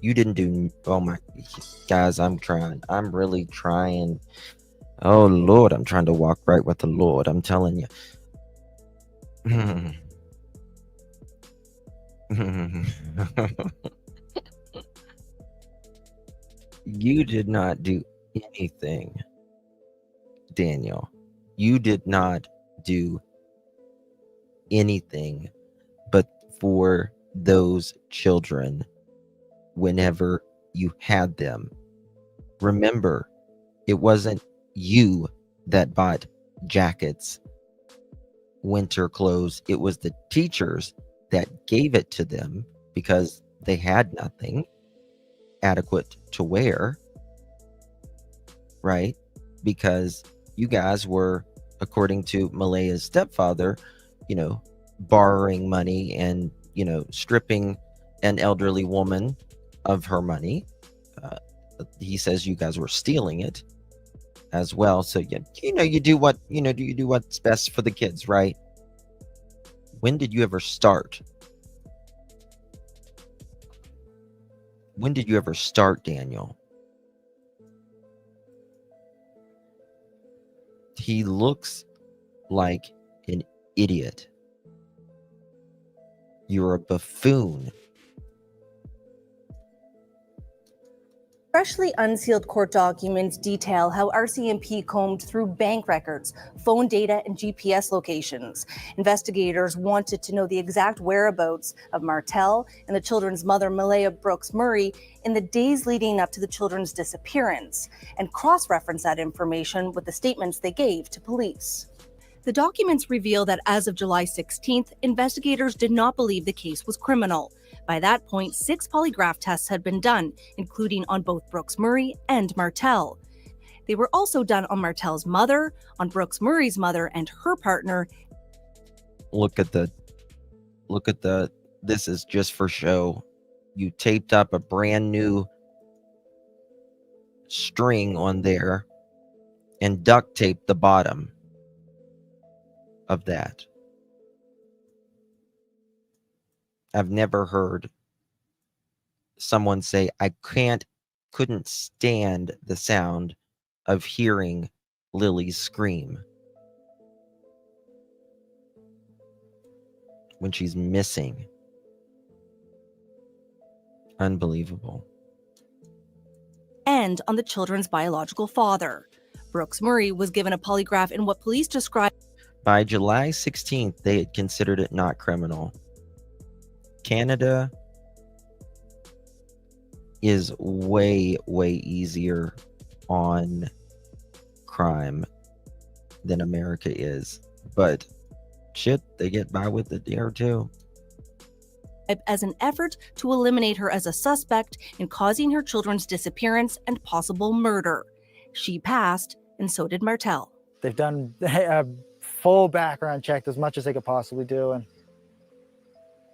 You didn't do, oh my, guys, I'm trying. I'm really trying. Oh, Lord, I'm trying to walk right with the Lord. I'm telling you. You did not do anything, Daniel. You did not do anything but for those children whenever you had them. Remember, it wasn't you that bought jackets, winter clothes. It was the teachers that gave it to them because they had nothing adequate to wear, right? Because you guys were, according to Malehya's stepfather, borrowing money and, stripping an elderly woman of her money. He says you guys were stealing it as well. So you do what's best for the kids, right? When did you ever start? When did you ever start, Daniel? He looks like an idiot. You're a buffoon.
Freshly unsealed court documents detail how RCMP combed through bank records, phone data, and GPS locations. Investigators wanted to know the exact whereabouts of Martell and the children's mother, Malehya Brooks-Murray, in the days leading up to the children's disappearance, and cross-reference that information with the statements they gave to police. The documents reveal that as of July 16th, investigators did not believe the case was criminal. By that point, 6 polygraph tests had been done, including on both Brooks-Murray and Martell. They were also done on Martell's mother, on Brooks-Murray's mother and her partner.
Look at the, this is just for show. You taped up a brand new string on there and duct taped the bottom of that. I've never heard someone say, I couldn't stand the sound of hearing Lily scream when she's missing. Unbelievable.
And on the children's biological father. Brooks-Murray was given a polygraph in what police described.
By July 16th, they had considered it not criminal. Canada is way, way easier on crime than America is. But shit, they get by with it there too.
As an effort to eliminate her as a suspect in causing her children's disappearance and possible murder. She passed, and so did Martell.
They've done a full background check as much as they could possibly do. And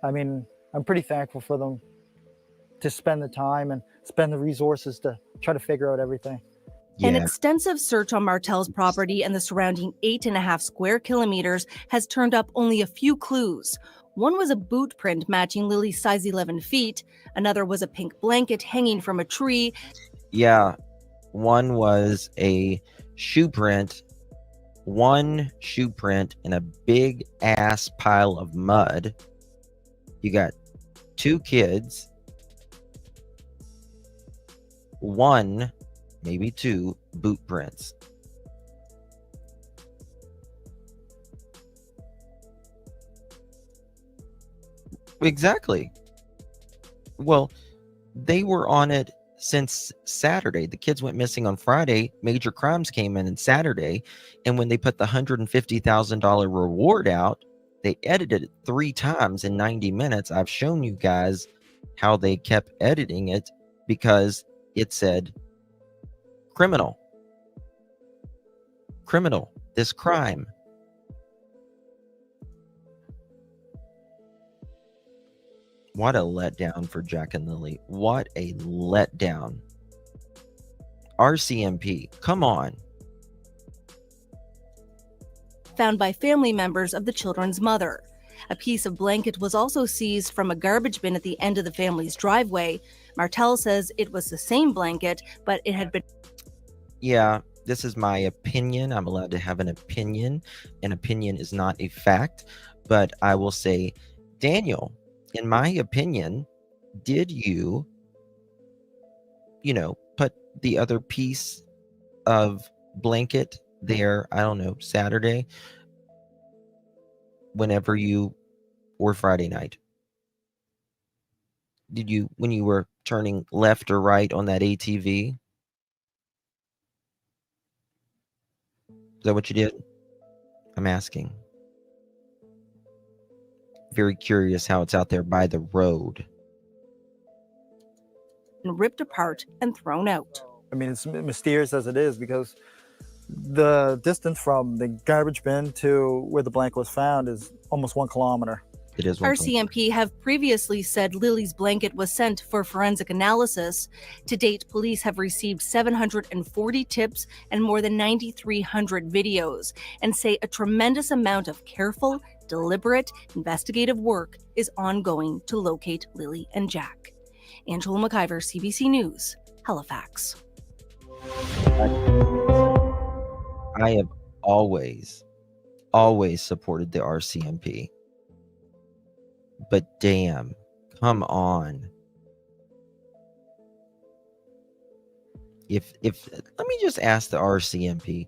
I mean, I'm pretty thankful for them to spend the time and spend the resources to try to figure out everything.
Yeah.
An extensive search on Martell's property and the surrounding 8.5 square kilometers has turned up only a few clues. One was a boot print matching Lily's size 11 feet. Another was a pink blanket hanging from a tree.
Yeah. One was a shoe print. One shoe print in a big ass pile of mud. You got 2 kids. 1, maybe 2 boot prints. Exactly. Well, they were on it since Saturday. The kids went missing on Friday. Major crimes came in on Saturday. And when they put the $150,000 reward out, they edited it 3 times in 90 minutes. I've shown you guys how they kept editing it because it said criminal, this crime. What a letdown for Jack and Lily. What a letdown. RCMP, come on.
Found by family members of the children's mother. A piece of blanket was also seized from a garbage bin at the end of the family's driveway. Martell says it was the same blanket, but it had been...
Yeah, this is my opinion. I'm allowed to have an opinion. An opinion is not a fact, but I will say, Daniel, in my opinion, did you put the other piece of blanket there, I don't know, Saturday, whenever you, or Friday night? Did you, when you were turning left or right on that ATV? Is that what you did? I'm asking. Very curious how it's out there by the road.
ripped apart and thrown out.
I mean, it's mysterious as it is because the distance from the garbage bin to where the blanket was found is almost 1 kilometer.
It is.
RCMP have previously said Lily's blanket was sent for forensic analysis. To date, police have received 740 tips and more than 9,300 videos, and say a tremendous amount of careful, deliberate, investigative work is ongoing to locate Lily and Jack. Angela McIver, CBC News, Halifax.
I have always supported the RCMP. But damn, come on. If let me just ask the RCMP,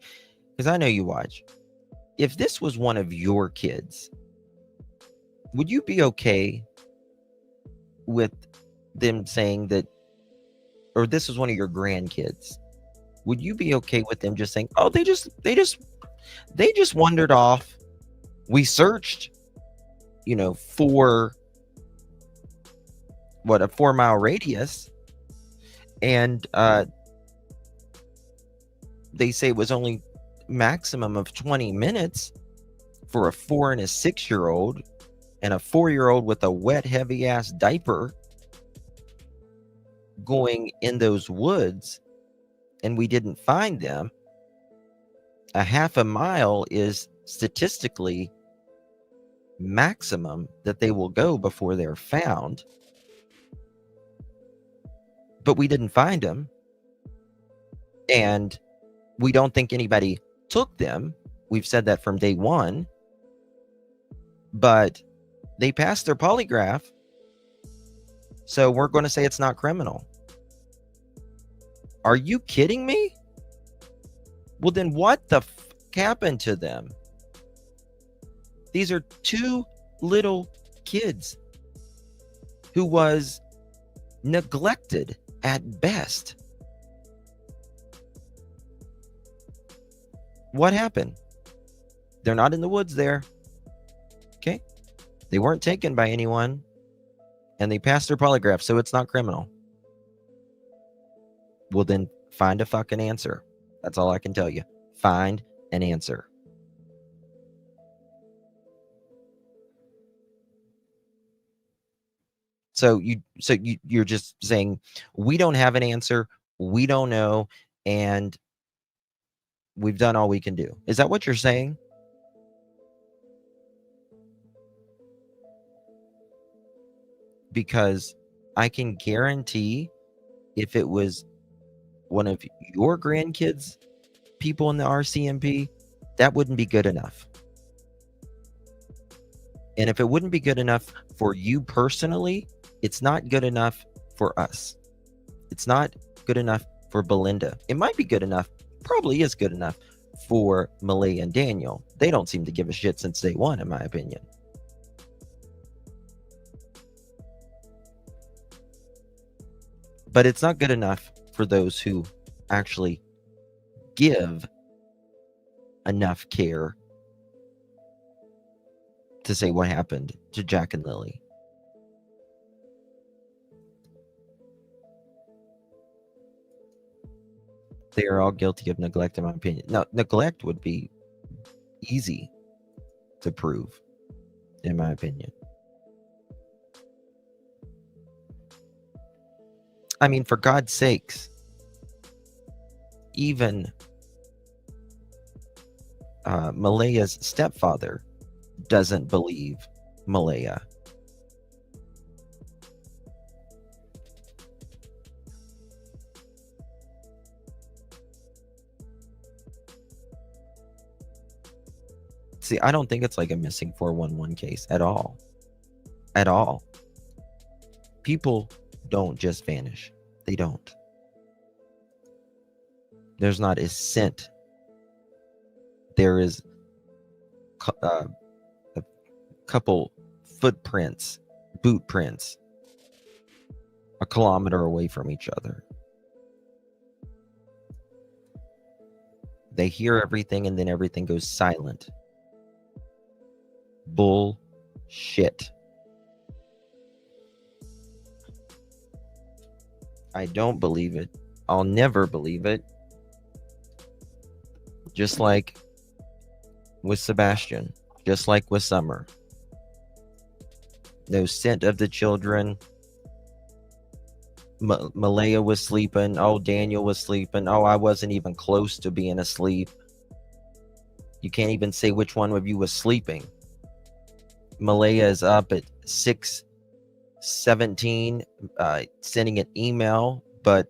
because I know you watch. If this was one of your kids, would you be okay with them saying that, or this is one of your grandkids? Would you be okay with them just saying, "Oh, they just wandered off. We searched, for a 4-mile radius. And they say it was only maximum of 20 minutes for a 4 and a 6-year-old and a 4-year-old with a wet, heavy ass diaper going in those woods, and we didn't find them. A half a mile is statistically maximum that they will go before they're found. But we didn't find them. And we don't think anybody took them. We've said that from day one. But they passed their polygraph. So we're going to say it's not criminal. Are you kidding me? Well, then what the happened to them? These are 2 little kids who was neglected at best. What happened? They're not in the woods there. Okay? They weren't taken by anyone, and they passed their polygraph, so it's not criminal. Well, then find a fucking answer. That's all I can tell you. Find an answer. So you're just saying we don't have an answer, we don't know, and we've done all we can do. Is that what you're saying? Because I can guarantee if it was one of your grandkids, people in the RCMP, that wouldn't be good enough. And if it wouldn't be good enough for you personally, it's not good enough for us. It's not good enough for Belinda. It might be good enough, probably is good enough for Malehya and Daniel. They don't seem to give a shit since day one, in my opinion. But it's not good enough for those who actually give enough care to say what happened to Jack and Lily. They are all guilty of neglect, in my opinion. Now, neglect would be easy to prove, in my opinion. I mean, for God's sakes, even Malehya's stepfather doesn't believe Malehya. See, I don't think it's like a missing 411 case at all. At all. People don't just vanish. They don't. There's not a scent. There is a couple footprints, boot prints, a kilometer away from each other. They hear everything and then everything goes silent. Bullshit. I don't believe it. I'll never believe it. Just like with Sebastian, just like with Summer. No scent of the children. Malehya was sleeping. Oh, Daniel was sleeping. Oh, I wasn't even close to being asleep. You can't even say which one of you was sleeping. Malehya is up at 6:17, sending an email, but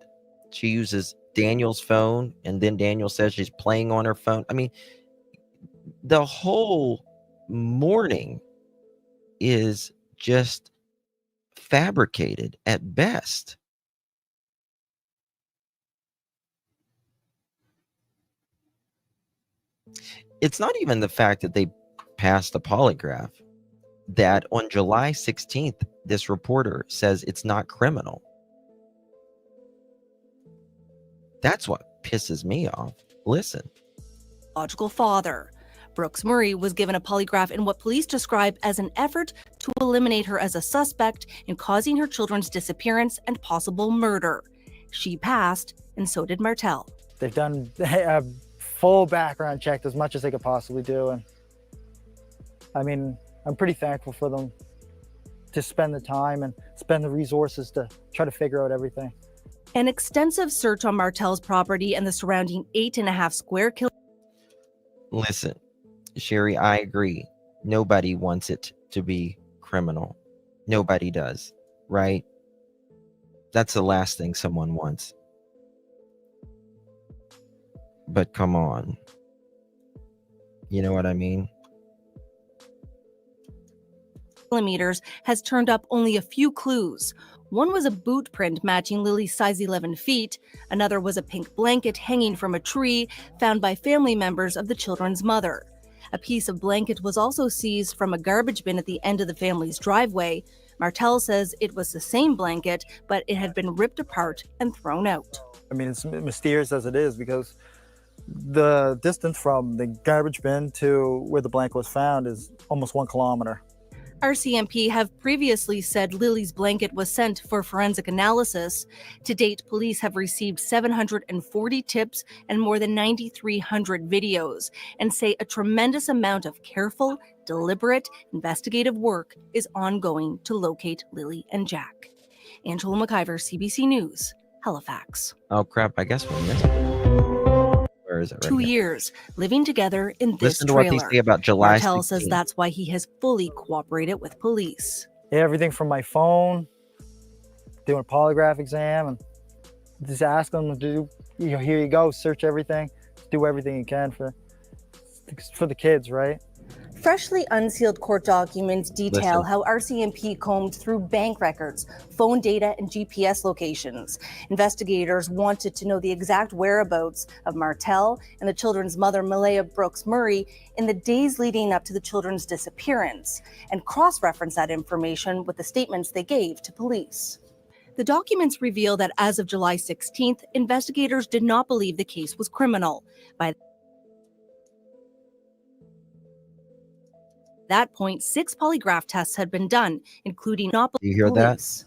she uses Daniel's phone, and then Daniel says she's playing on her phone. I mean, the whole morning is just fabricated at best. It's not even the fact that they passed the polygraph, that on July 16th, this reporter says it's not criminal. That's what pisses me off. Listen.
Logical father. Brooks-Murray was given a polygraph in what police describe as an effort
to eliminate her as a suspect in causing her children's disappearance and possible murder. She passed, and so did Martell.
They've done a full background check as much as they could possibly do. And I mean, I'm pretty thankful for them to spend the time and spend the resources to try to figure out everything.
An extensive search on Martell's property and the surrounding 8.5 square kilometers.
Listen, Sherry, I agree. Nobody wants it to be criminal. Nobody does, right? That's the last thing someone wants. But come on. You know what I mean?
Has turned up only a few clues. One was a boot print matching Lily's size 11 feet. Another was a pink blanket hanging from a tree found by family members of the children's mother. A piece of blanket was also seized from a garbage bin at the end of the family's driveway. Martell says it was the same blanket, but it had been ripped apart and thrown out.
I mean, it's mysterious as it is because the distance from the garbage bin to where the blanket was found is almost 1 kilometer.
RCMP have previously said Lily's blanket was sent for forensic analysis. To date, police have received 740 tips and more than 9,300 videos, and say a tremendous amount of careful, deliberate, investigative work is ongoing to locate Lily and Jack. Angela McIver, CBC News, Halifax.
Oh, crap. I guess we missed it. Where is it? Right
2
here.
years living together in this
Listen to what
trailer.
they say about July
Martell
16th.
says that's why he has fully cooperated with police.
Everything from my phone, doing a polygraph exam, and just ask them to do, here you go, search everything, do everything you can for the kids, right?
Freshly unsealed court documents detail how RCMP combed through bank records, phone data, and GPS locations. Investigators wanted to know the exact whereabouts of Martell and the children's mother, Malehya Brooks-Murray, in the days leading up to the children's disappearance, and cross-reference that information with the statements they gave to police. The documents reveal that as of July 16th, investigators did not believe the case was criminal. By that point, 6 polygraph tests had been done, including not
You hear
police.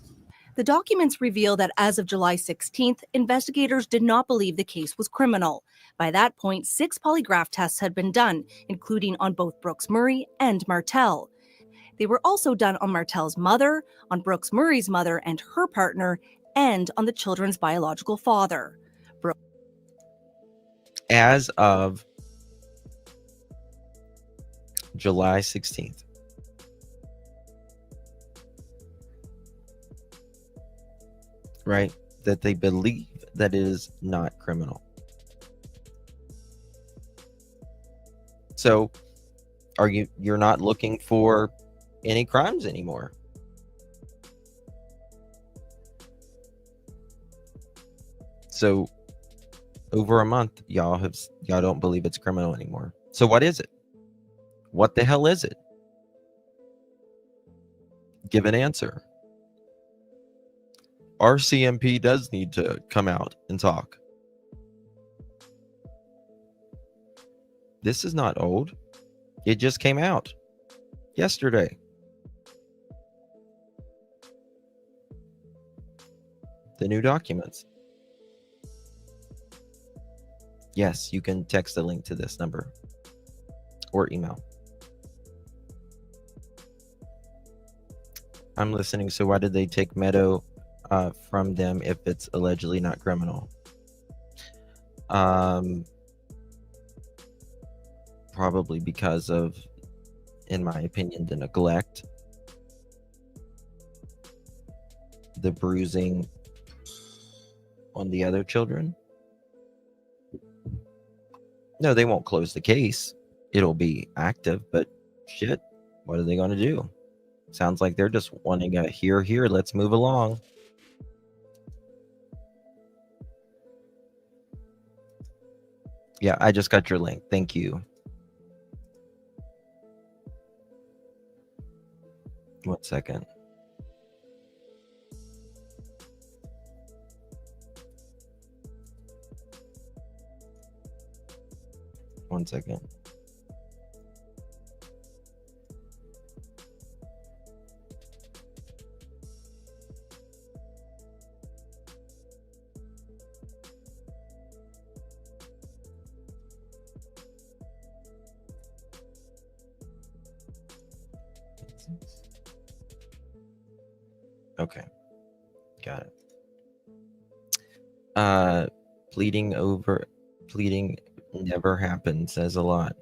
The documents reveal that as of July 16th, investigators did not believe the case was criminal. By that point, 6 polygraph tests had been done, including on both Brooks-Murray and Martell. They were also done on Martell's mother, on Brooks-Murray's mother and her partner, and on the children's biological father.
As of July 16th. Right? That they believe that it is not criminal. So, you're not looking for any crimes anymore? So, over a month, y'all don't believe it's criminal anymore. So what is it? What the hell is it? Give an answer. RCMP does need to come out and talk. This is not old. It just came out yesterday. The new documents. Yes, you can text a link to this number or email. I'm listening. So why did they take Meadow from them if it's allegedly not criminal? Probably because of, in my opinion, the neglect, the bruising on the other children. No, they won't close the case. It'll be active, but shit, what are they going to do? Sounds like they're just wanting a here, let's move along. Yeah, I just got your link. Thank you. One second. One second. Okay. Got it. Pleading never happened says a lot.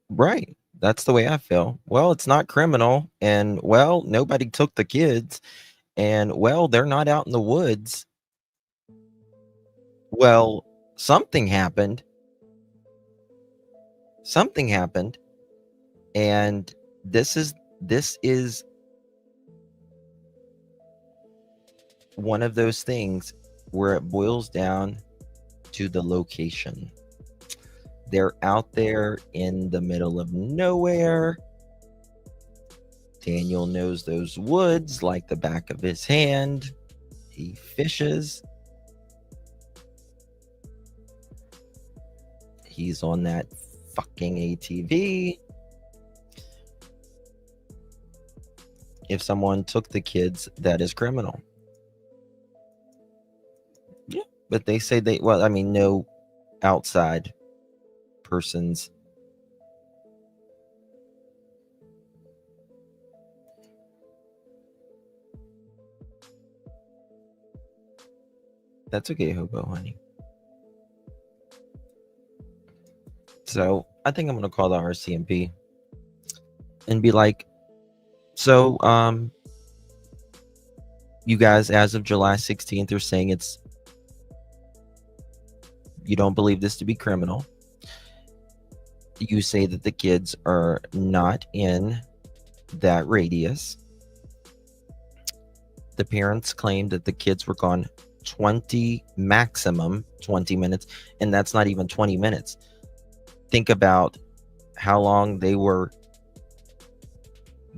Right. That's the way I feel. Well, it's not criminal, and well, nobody took the kids, and well, they're not out in the woods. Well, something happened. Something happened, and this is one of those things where it boils down to the location. They're out there in the middle of nowhere. Daniel knows those woods like the back of his hand. He fishes. He's on that fucking ATV. If someone took the kids, that is criminal. Yeah, but they say no outside persons. That's okay, hobo honey. So I think I'm gonna call the RCMP and be like, so you guys, as of July 16th, are saying you don't believe this to be criminal. You say that the kids are not in that radius. The parents claim that the kids were gone maximum 20 minutes, and that's not even 20 minutes. Think about how long they were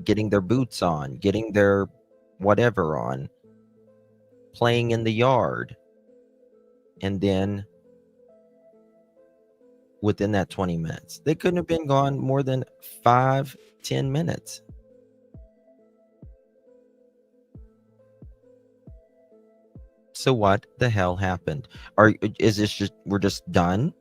getting their boots on, getting their whatever on, playing in the yard, and then within that 20 minutes, they couldn't have been gone more than 5-10 minutes. So what the hell happened? Is this just, we're just done?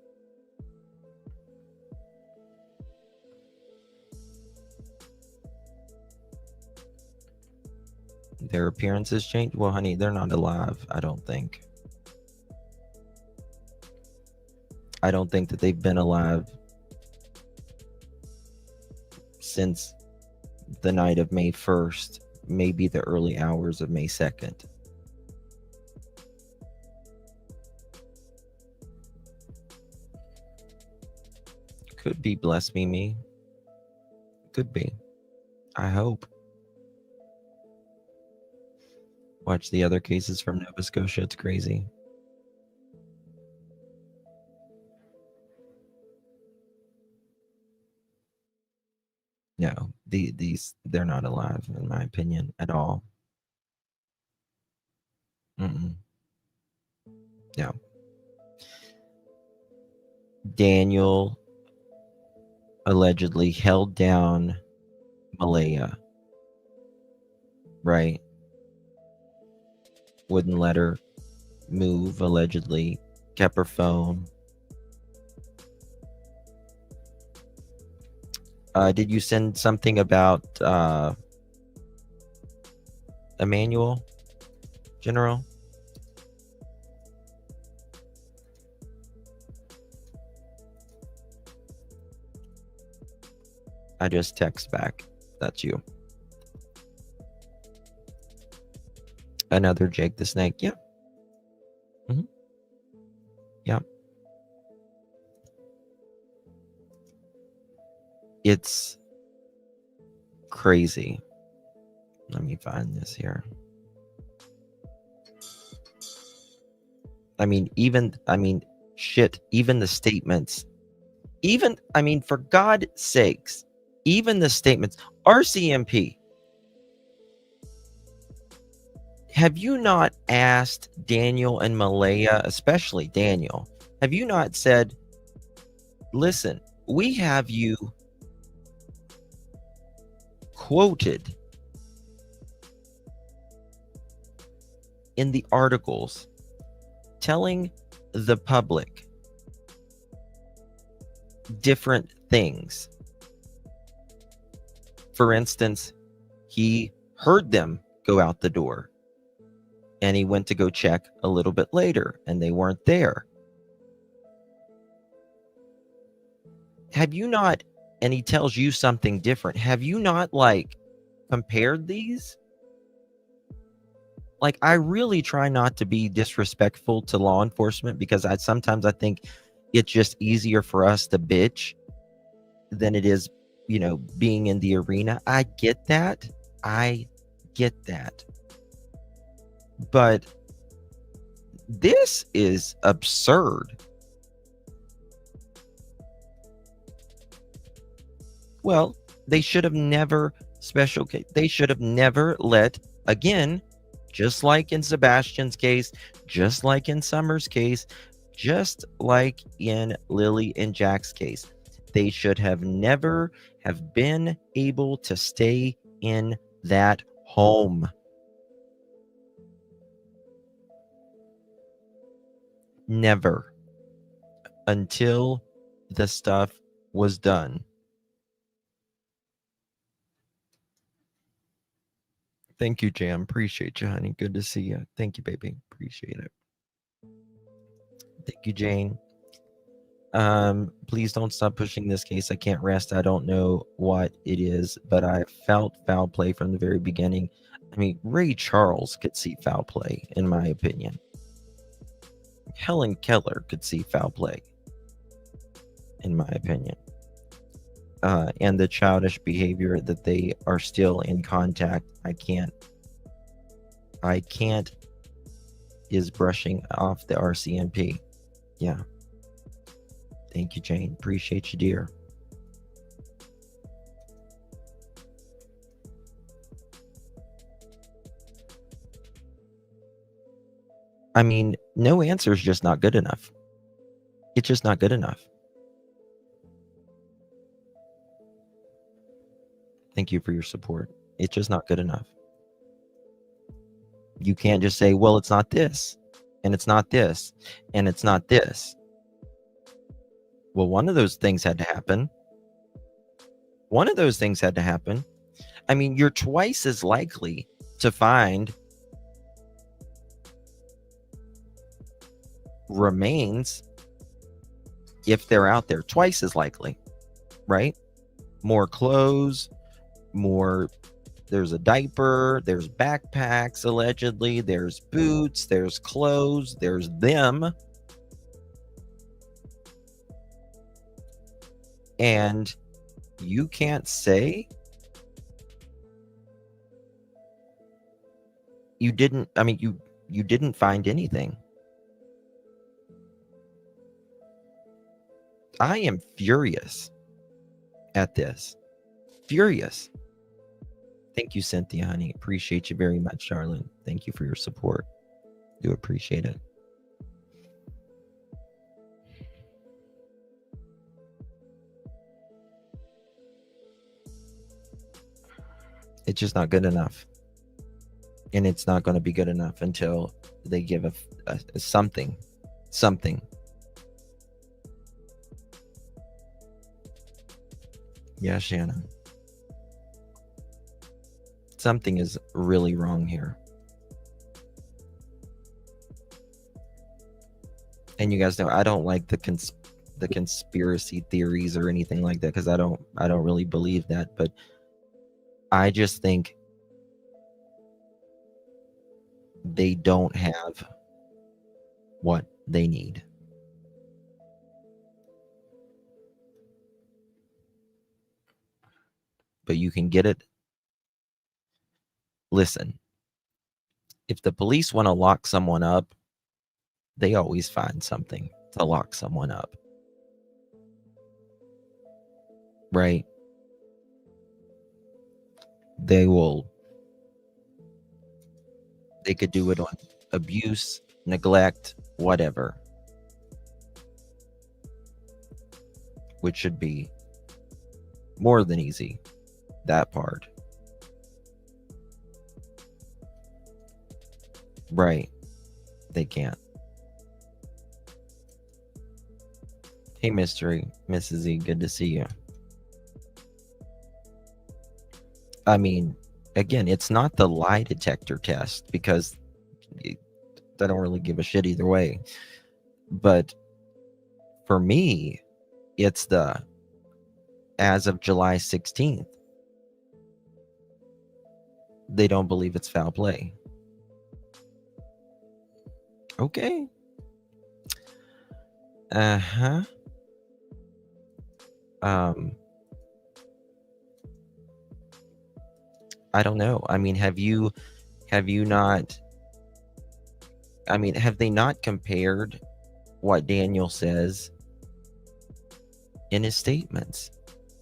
Their appearances changed? Well, honey, they're not alive, I don't think. I don't think that they've been alive since the night of May 1st, maybe the early hours of May 2nd. Could be, bless me. Could be. I hope. Watch the other cases from Nova Scotia. It's crazy. No, they're not alive, in my opinion, at all. No. Daniel allegedly held down Malehya, right? Wouldn't let her move, allegedly. Kept her phone. Did you send something about Emmanuel, General? I just text back. That's you. Another Jake the Snake. Yeah. Yeah. It's crazy. Let me find this here. Shit, even the statements, for God's sakes, even the statements, RCMP, have you not asked Daniel and Malehya, especially Daniel, have you not said, listen, we have you quoted in the articles telling the public different things. For instance, he heard them go out the door and he went to go check a little bit later and they weren't there. Have you not, and he tells you something different, have you not like compared these? Like, I really try not to be disrespectful to law enforcement because sometimes I think it's just easier for us to bitch than it is, you know, being in the arena. I get that. But this is absurd. Well, they should have never they should have never let, again, just like in Sebastian's case, just like in Summer's case, just like in Lilly and Jack's case, they should have never have been able to stay in that home. Never. Until the stuff was done. Thank you, Jam. Appreciate you, honey. Good to see you. Thank you, baby. Appreciate it. Thank you, Jane. Please don't stop pushing this case. I can't rest. I don't know what it is, but I felt foul play from the very beginning. I mean, Ray Charles could see foul play, in my opinion. Helen Keller could see foul play, in my opinion. And the childish behavior that they are still in contact, I can't is brushing off the RCMP. Yeah. Thank you, Jane. Appreciate you, dear. I mean, no answer is just not good enough. It's just not good enough. Thank you for your support. It's just not good enough. You can't just say, well, it's not this, and it's not this, and it's not this. Well, one of those things had to happen. One of those things had to happen. I mean, you're twice as likely to find remains if they're out there. Twice as likely, right? More clothes, more, there's a diaper, there's backpacks, allegedly, there's boots, there's clothes, there's them. And you can't say you didn't, I mean, you didn't find anything. I am furious at this. Furious. Thank you, Cynthia, honey. Appreciate you very much, darling. Thank you for your support. Do appreciate it. It's just not good enough. And it's not going to be good enough until they give a something. Yeah, Shannon. Something is really wrong here. And you guys know I don't like the conspiracy theories or anything like that because I don't really believe that, but I just think they don't have what they need. But you can get it. Listen, if the police want to lock someone up, they always find something to lock someone up. Right? They could do it on abuse, neglect, whatever. Which should be more than easy. That part. Right. They can't. Hey, Mrs. E, good to see you. I mean, again, it's not the lie detector test because I don't really give a shit either way. But for me, it's the as of July 16th. They don't believe it's foul play. Okay. Uh-huh. I don't know. I mean, have you not, I mean, have they not compared what Daniel says in his statements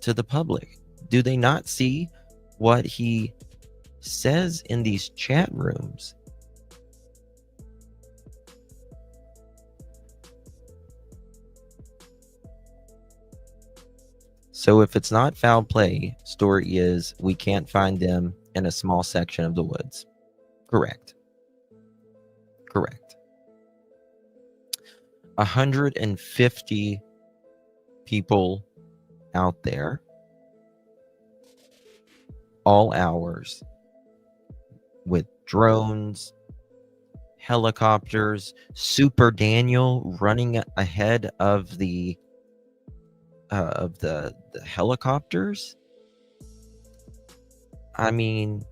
to the public? Do they not see what he says in these chat rooms? So if it's not foul play, story is we can't find them in a small section of the woods. Correct. Correct. 150 people out there, all hours, with drones, helicopters, Super Daniel running ahead of the helicopters. I mean,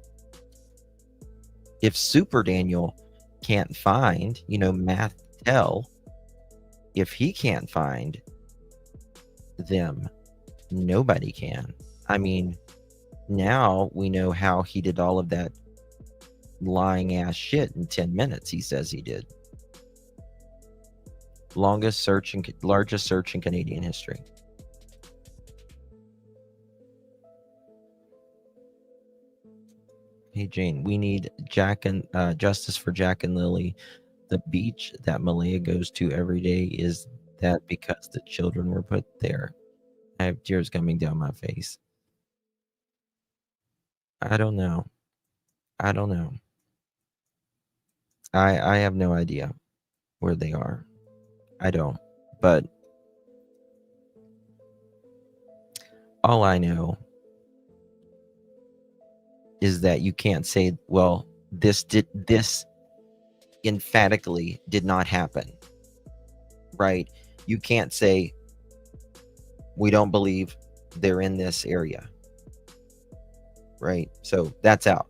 if Super Daniel can't find, Martell, if he can't find them, nobody can. I mean, now we know how he did all of that lying ass shit in 10 minutes. He says he did. Largest search in Canadian history. Hey Jane, we need justice for Jack and Lily. The beach that Malehya goes to every day, is that because the children were put there? I have tears coming down my face. I don't know. I have no idea where they are. I don't. But all I know is that you can't say, well, this emphatically did not happen, right? You can't say, we don't believe they're in this area, right? So that's out.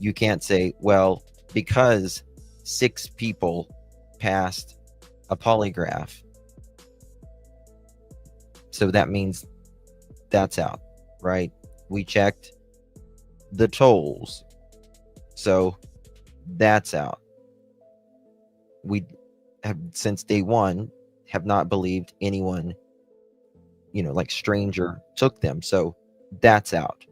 You can't say, well, because 6 people passed a polygraph, so that means that's out, right? We checked the tolls, so that's out. We have, since day one, have not believed anyone, like stranger took them, so that's out.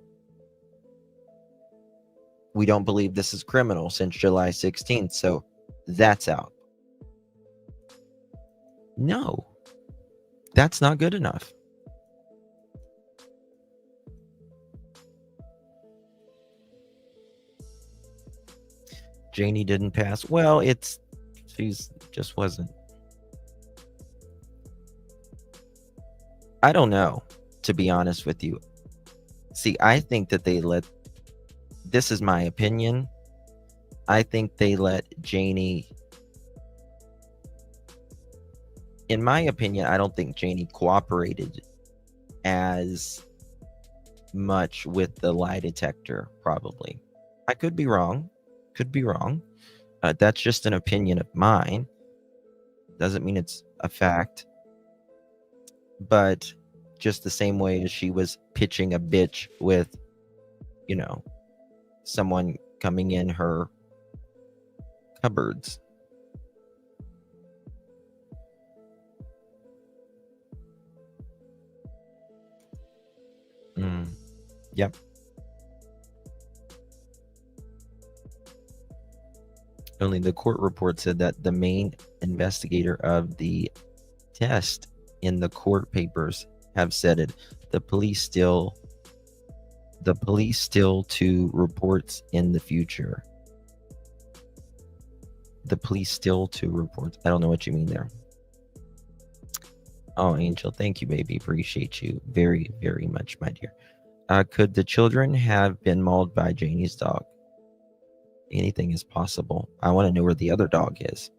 We don't believe this is criminal since July 16th, so that's out. No, that's not good enough. Janie didn't pass. Well, she's just wasn't. I don't know, to be honest with you. See, I think that this is my opinion. I think they let Janie, in my opinion, I don't think Janie cooperated as much with the lie detector, probably. I could be wrong. That's just an opinion of mine. Doesn't mean it's a fact. But just the same way as she was pitching a bitch with, someone coming in her cupboards. Yep. Only the court report said that the main investigator of the test in the court papers have said it. The police still to reports in the future. The police still to reports. I don't know what you mean there. Oh, Angel, thank you, baby. Appreciate you very, very much, my dear. Could the children have been mauled by Janie's dog? Anything is possible. I want to know where the other dog is.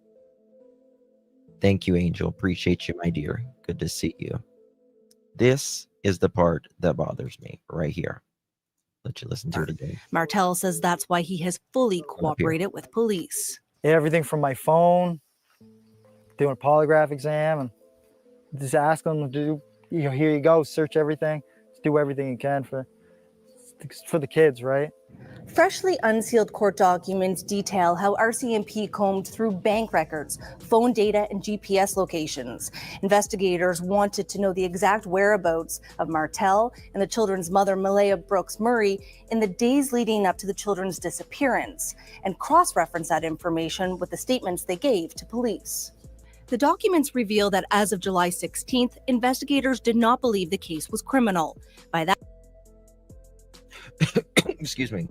Thank you, Angel. Appreciate you, my dear. Good to see you. This is the part that bothers me right here. Let you listen to it again.
Martell says that's why he has fully cooperated with police.
Everything from my phone, doing a polygraph exam, and just ask them to do, here you go, search everything, just do everything you can for the kids, right?
Freshly unsealed court documents detail how RCMP combed through bank records, phone data, and GPS locations. Investigators wanted to know the exact whereabouts of Martell and the children's mother, Malehya Brooks-Murray, in the days leading up to the children's disappearance, and cross-reference that information with the statements they gave to police. The documents reveal that as of July 16th, investigators did not believe the case was criminal. By that,
excuse me.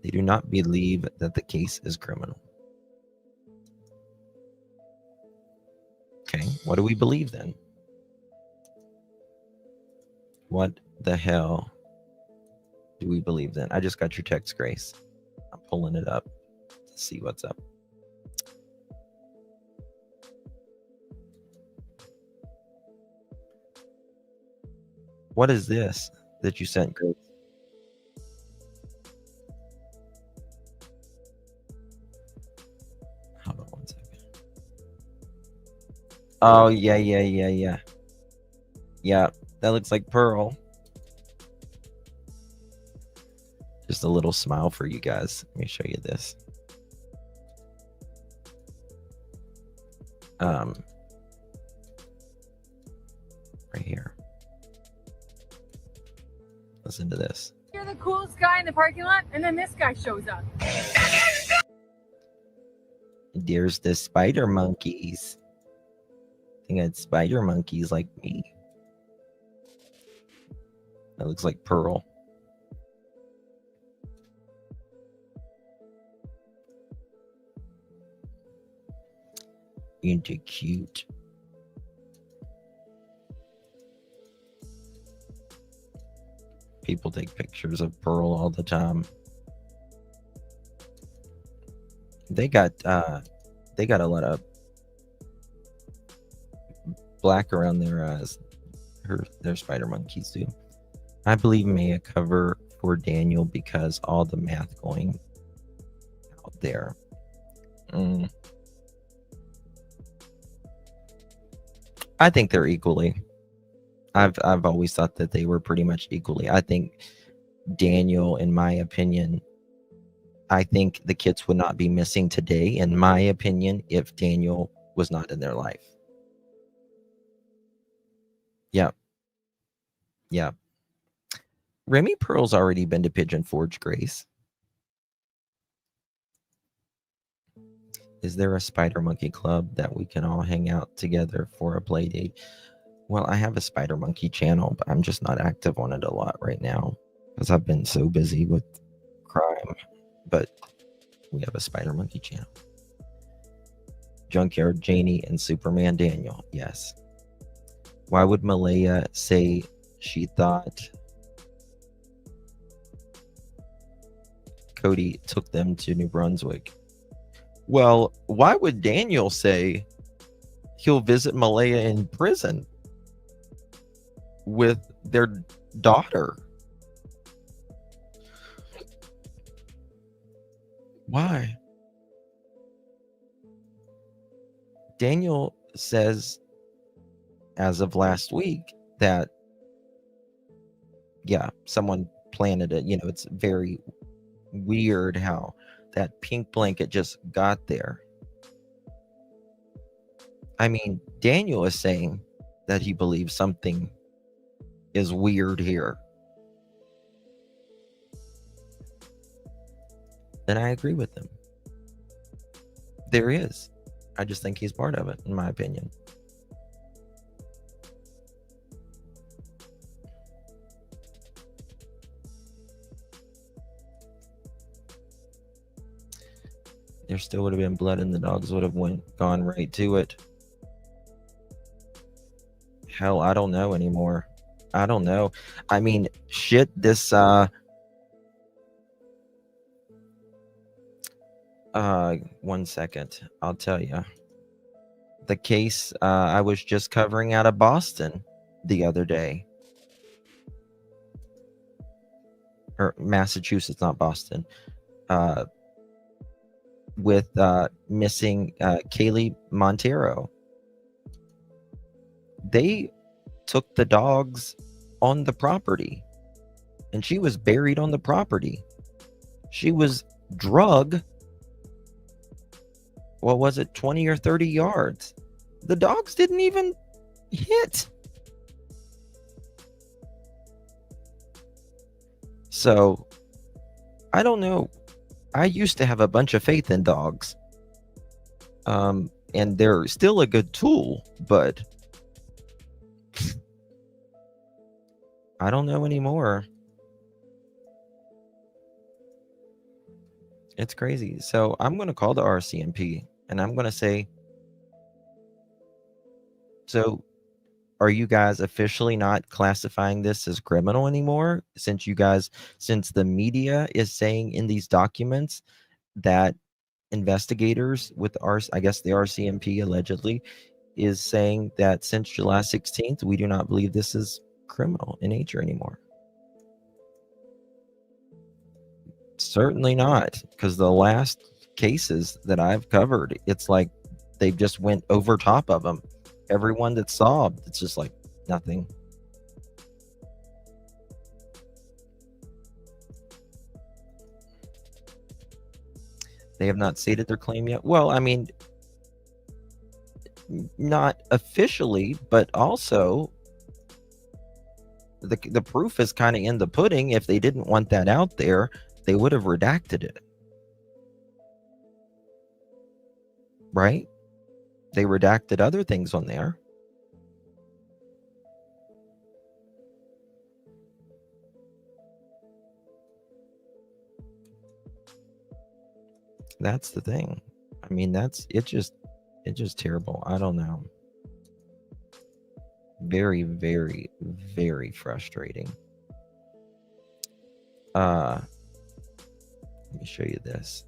They do not believe that the case is criminal. Okay, what do we believe then? What the hell do we believe then? I just got your text, Grace. I'm pulling it up to see what's up. What is this that you sent, Grace? Hold on 1 second. Oh, yeah. Yeah, that looks like Pearl. Just a little smile for you guys. Let me show you this. Right here. Listen to this.
You're the coolest guy in the parking lot, and then this guy shows up.
There's the spider monkeys. I think it's spider monkeys like me. That looks like Pearl. Into cute. People take pictures of Pearl all the time. They got a lot of black around their eyes. Their spider monkeys do. I believe Maya cover for Daniel because all the math going out there. I think they're equally. I've always thought that they were pretty much equally. I think Daniel, in my opinion, I think the kids would not be missing today, in my opinion, if Daniel was not in their life. Yeah. Remy Pearl's already been to Pigeon Forge, Grace. Is there a Spider Monkey Club that we can all hang out together for a play date? Well, I have a Spider Monkey channel, but I'm just not active on it a lot right now because I've been so busy with crime. But we have a Spider Monkey channel. Junkyard Janie and Superman Daniel. Yes. Why would Malehya say she thought Cody took them to New Brunswick? Well, why would Daniel say he'll visit Malehya in prison with their daughter? Why? Daniel says, as of last week, that, yeah, someone planted it. You know, it's very weird how that pink blanket just got there. I mean, Daniel is saying that he believes something is weird here. And I agree with him. There is. I just think he's part of it, in my opinion. There still would have been blood and the dogs would have gone right to it. Hell, I don't know anymore. I don't know. I mean, shit, this one second. I'll tell you. The case I was just covering out of Boston the other day. Or Massachusetts, not Boston. With missing Kaylee Montero. They took the dogs on the property, and she was buried on the property. She was drug, what was it, 20 or 30 yards. The dogs didn't even hit. So, I don't know. I used to have a bunch of faith in dogs. And they're still a good tool, but I don't know anymore. It's crazy. So I'm going to call the RCMP and I'm going to say, so are you guys officially not classifying this as criminal anymore? Since the media is saying in these documents that investigators with I guess the RCMP allegedly is saying that since July 16th, we do not believe this is criminal in nature anymore. Certainly not, because the last cases that I've covered, it's like they just went over top of them. Everyone that saw, it's just like nothing. They have not stated their claim yet. Well, I mean, not officially, but also the proof is kind of in the pudding. If they didn't want that out there, they would have redacted it. Right? They redacted other things on there. That's the thing. I mean, it's just terrible. I don't know. Very, very, very frustrating. Let me show you this.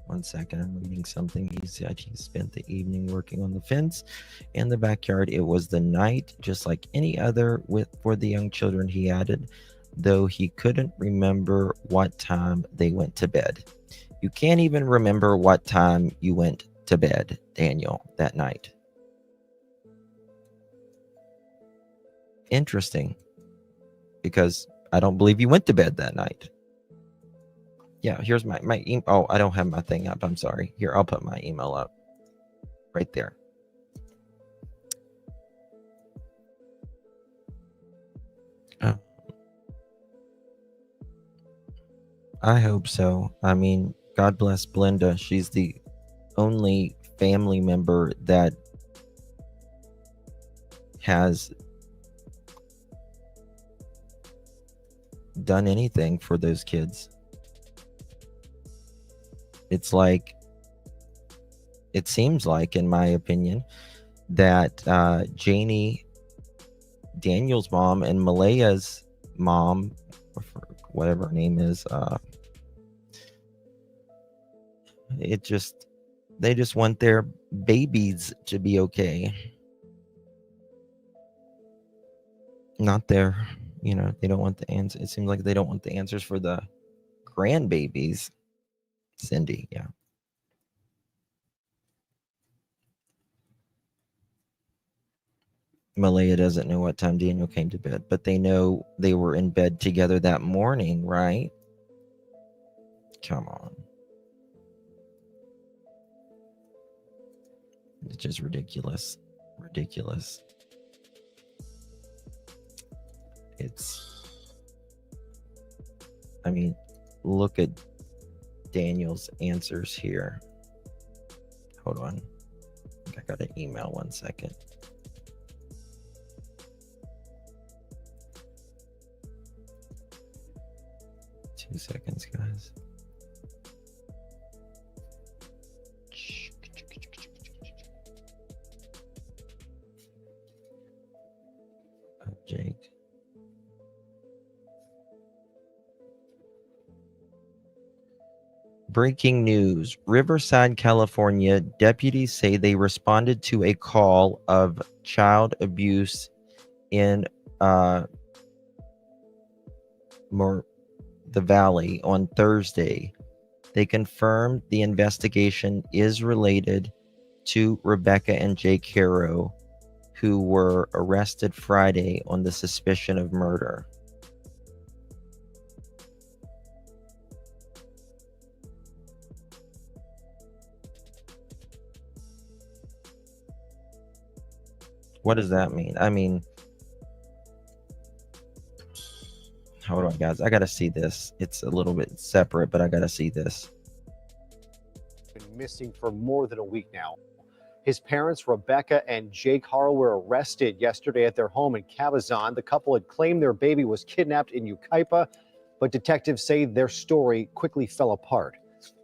One second, I'm reading something. He said he spent the evening working on the fence in the backyard. It was the night, just like any other for the young children, he added, though he couldn't remember what time they went to bed. You can't even remember what time you went to bed, Daniel, that night. Interesting, because I don't believe you went to bed that night. Yeah, here's my email. Oh, I don't have my thing up. I'm sorry. Here, I'll put my email up right there. I hope so. I mean, God bless Belinda. She's the only family member that has done anything for those kids. It's like, it seems like, in my opinion, that Janie, Daniel's mom, and Malehya's mom, or whatever her name is, they just want their babies to be okay. Not their, they don't want the answer. It seems like they don't want the answers for the grandbabies. Cindy, yeah. Malehya doesn't know what time Daniel came to bed, but they know they were in bed together that morning, right? Come on. It's just ridiculous. Ridiculous. I mean, look at Daniel's answers here. Hold on. I think I got an email. 1 second. 2 seconds, guys. Jake. Breaking news. Riverside, California, deputies say they responded to a call of child abuse in the Valley on Thursday. They confirmed the investigation is related to Rebecca and Jake Harrow, who were arrested Friday on the suspicion of murder. What does that mean? I mean, hold on, guys. I gotta see this. It's a little bit separate, but I gotta see this.
Been missing for more than a week now. His parents, Rebecca and Jake Harrow, were arrested yesterday at their home in Cabazon. The couple had claimed their baby was kidnapped in Yucaipa, but detectives say their story quickly fell apart.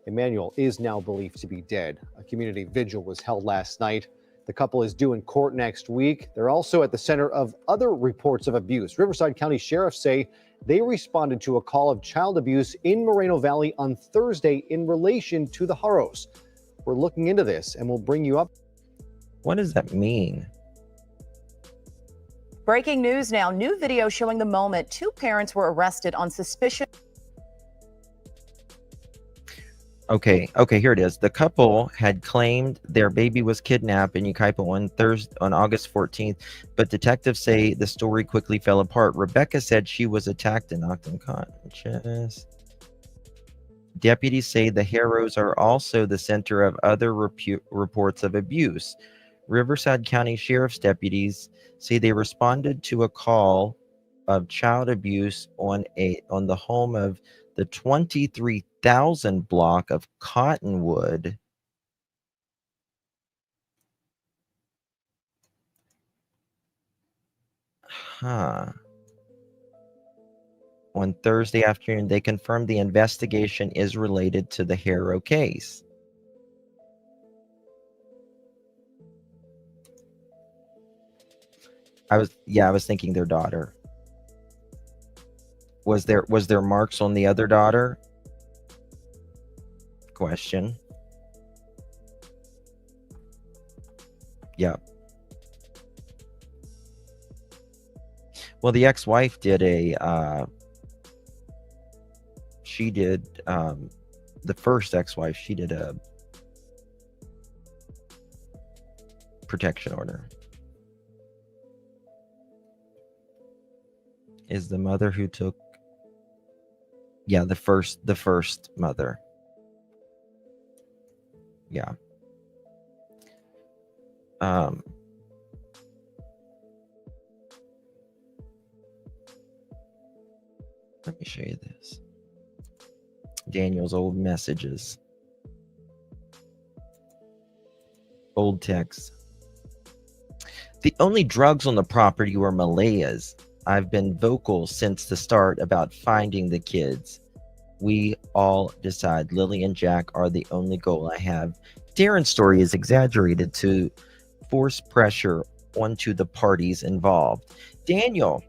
Emmanuel is now believed to be dead. A community vigil was held last night. The couple is due in court next week. They're also at the center of other reports of abuse. Riverside County sheriffs say they responded to a call of child abuse in Moreno Valley on Thursday in relation to the Harrows. We're looking into this and we'll bring you up.
What does that mean?
Breaking news now. New video showing the moment two parents were arrested on suspicion.
Okay, here it is. The couple had claimed their baby was kidnapped in Yucaipa on August 14th, but detectives say the story quickly fell apart. Rebecca said she was attacked and knocked unconscious. Deputies say the Harrows are also the center of other reports of abuse. Riverside County Sheriff's deputies say they responded to a call of child abuse on the home of the 23,000 block of Cottonwood. On Thursday afternoon, they confirmed the investigation is related to the Harrow case. I was thinking their daughter. Was there marks on the other daughter? Question. Yeah. Well, the ex-wife did the first ex-wife, she did a protection order. Is the mother who took, yeah, the first mother. Yeah. Let me show you this. Daniel's old messages. Old texts. The only drugs on the property were Malehya's. I've been vocal since the start about finding the kids. We all decide Lilly and Jack are the only goal I have. Darren's story is exaggerated to force pressure onto the parties involved. Daniel,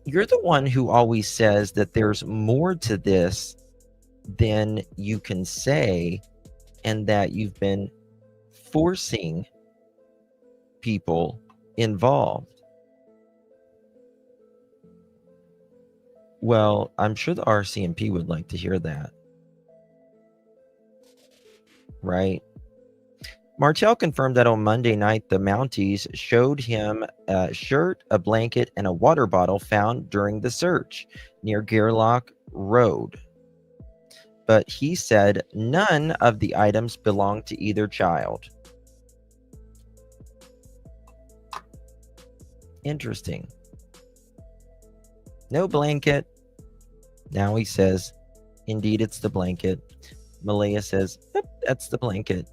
you're the one who always says that there's more to this than you can say, and that you've been forcing people involved. Well, I'm sure the RCMP would like to hear that. Right? Martell confirmed that on Monday night, the Mounties showed him a shirt, a blanket, and a water bottle found during the search near Gerlach Road. But he said none of the items belonged to either child. Interesting. No blanket. Now he says, indeed, it's the blanket. Malehya says, yep, that's the blanket.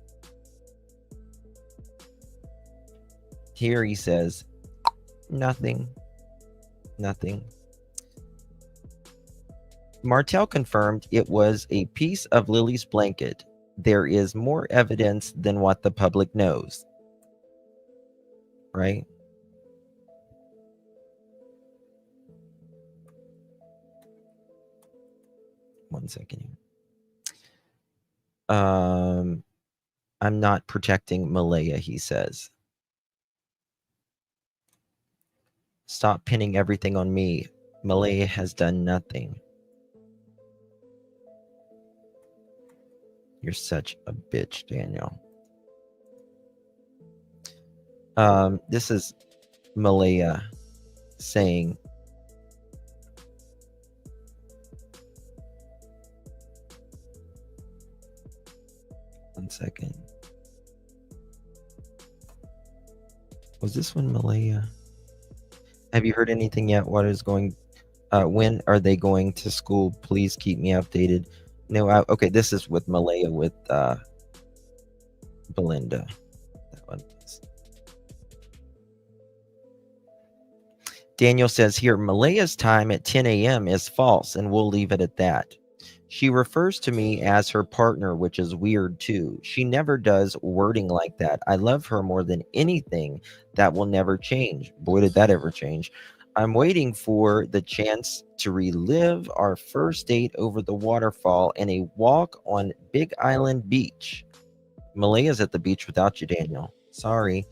Here he says, nothing. Nothing. Martell confirmed it was a piece of Lily's blanket. There is more evidence than what the public knows. Right? One second here. I'm not protecting Malehya, he says. Stop pinning everything on me. Malehya has done nothing. You're such a bitch, Daniel. This is Malehya saying, one second. Was this one Malehya? Have you heard anything yet? What is going, when are they going to school? Please keep me updated. No, okay, this is with Malehya with Belinda. That one. Daniel says here, Malehya's time at 10 a.m. is false, and we'll leave it at that. She refers to me as her partner, which is weird too. She never does wording like that. I love her more than anything. That will never change. Boy, did that ever change. I'm waiting for the chance to relive our first date over the waterfall and a walk on Big Island Beach. Malehya's at the beach without you, Daniel. Sorry.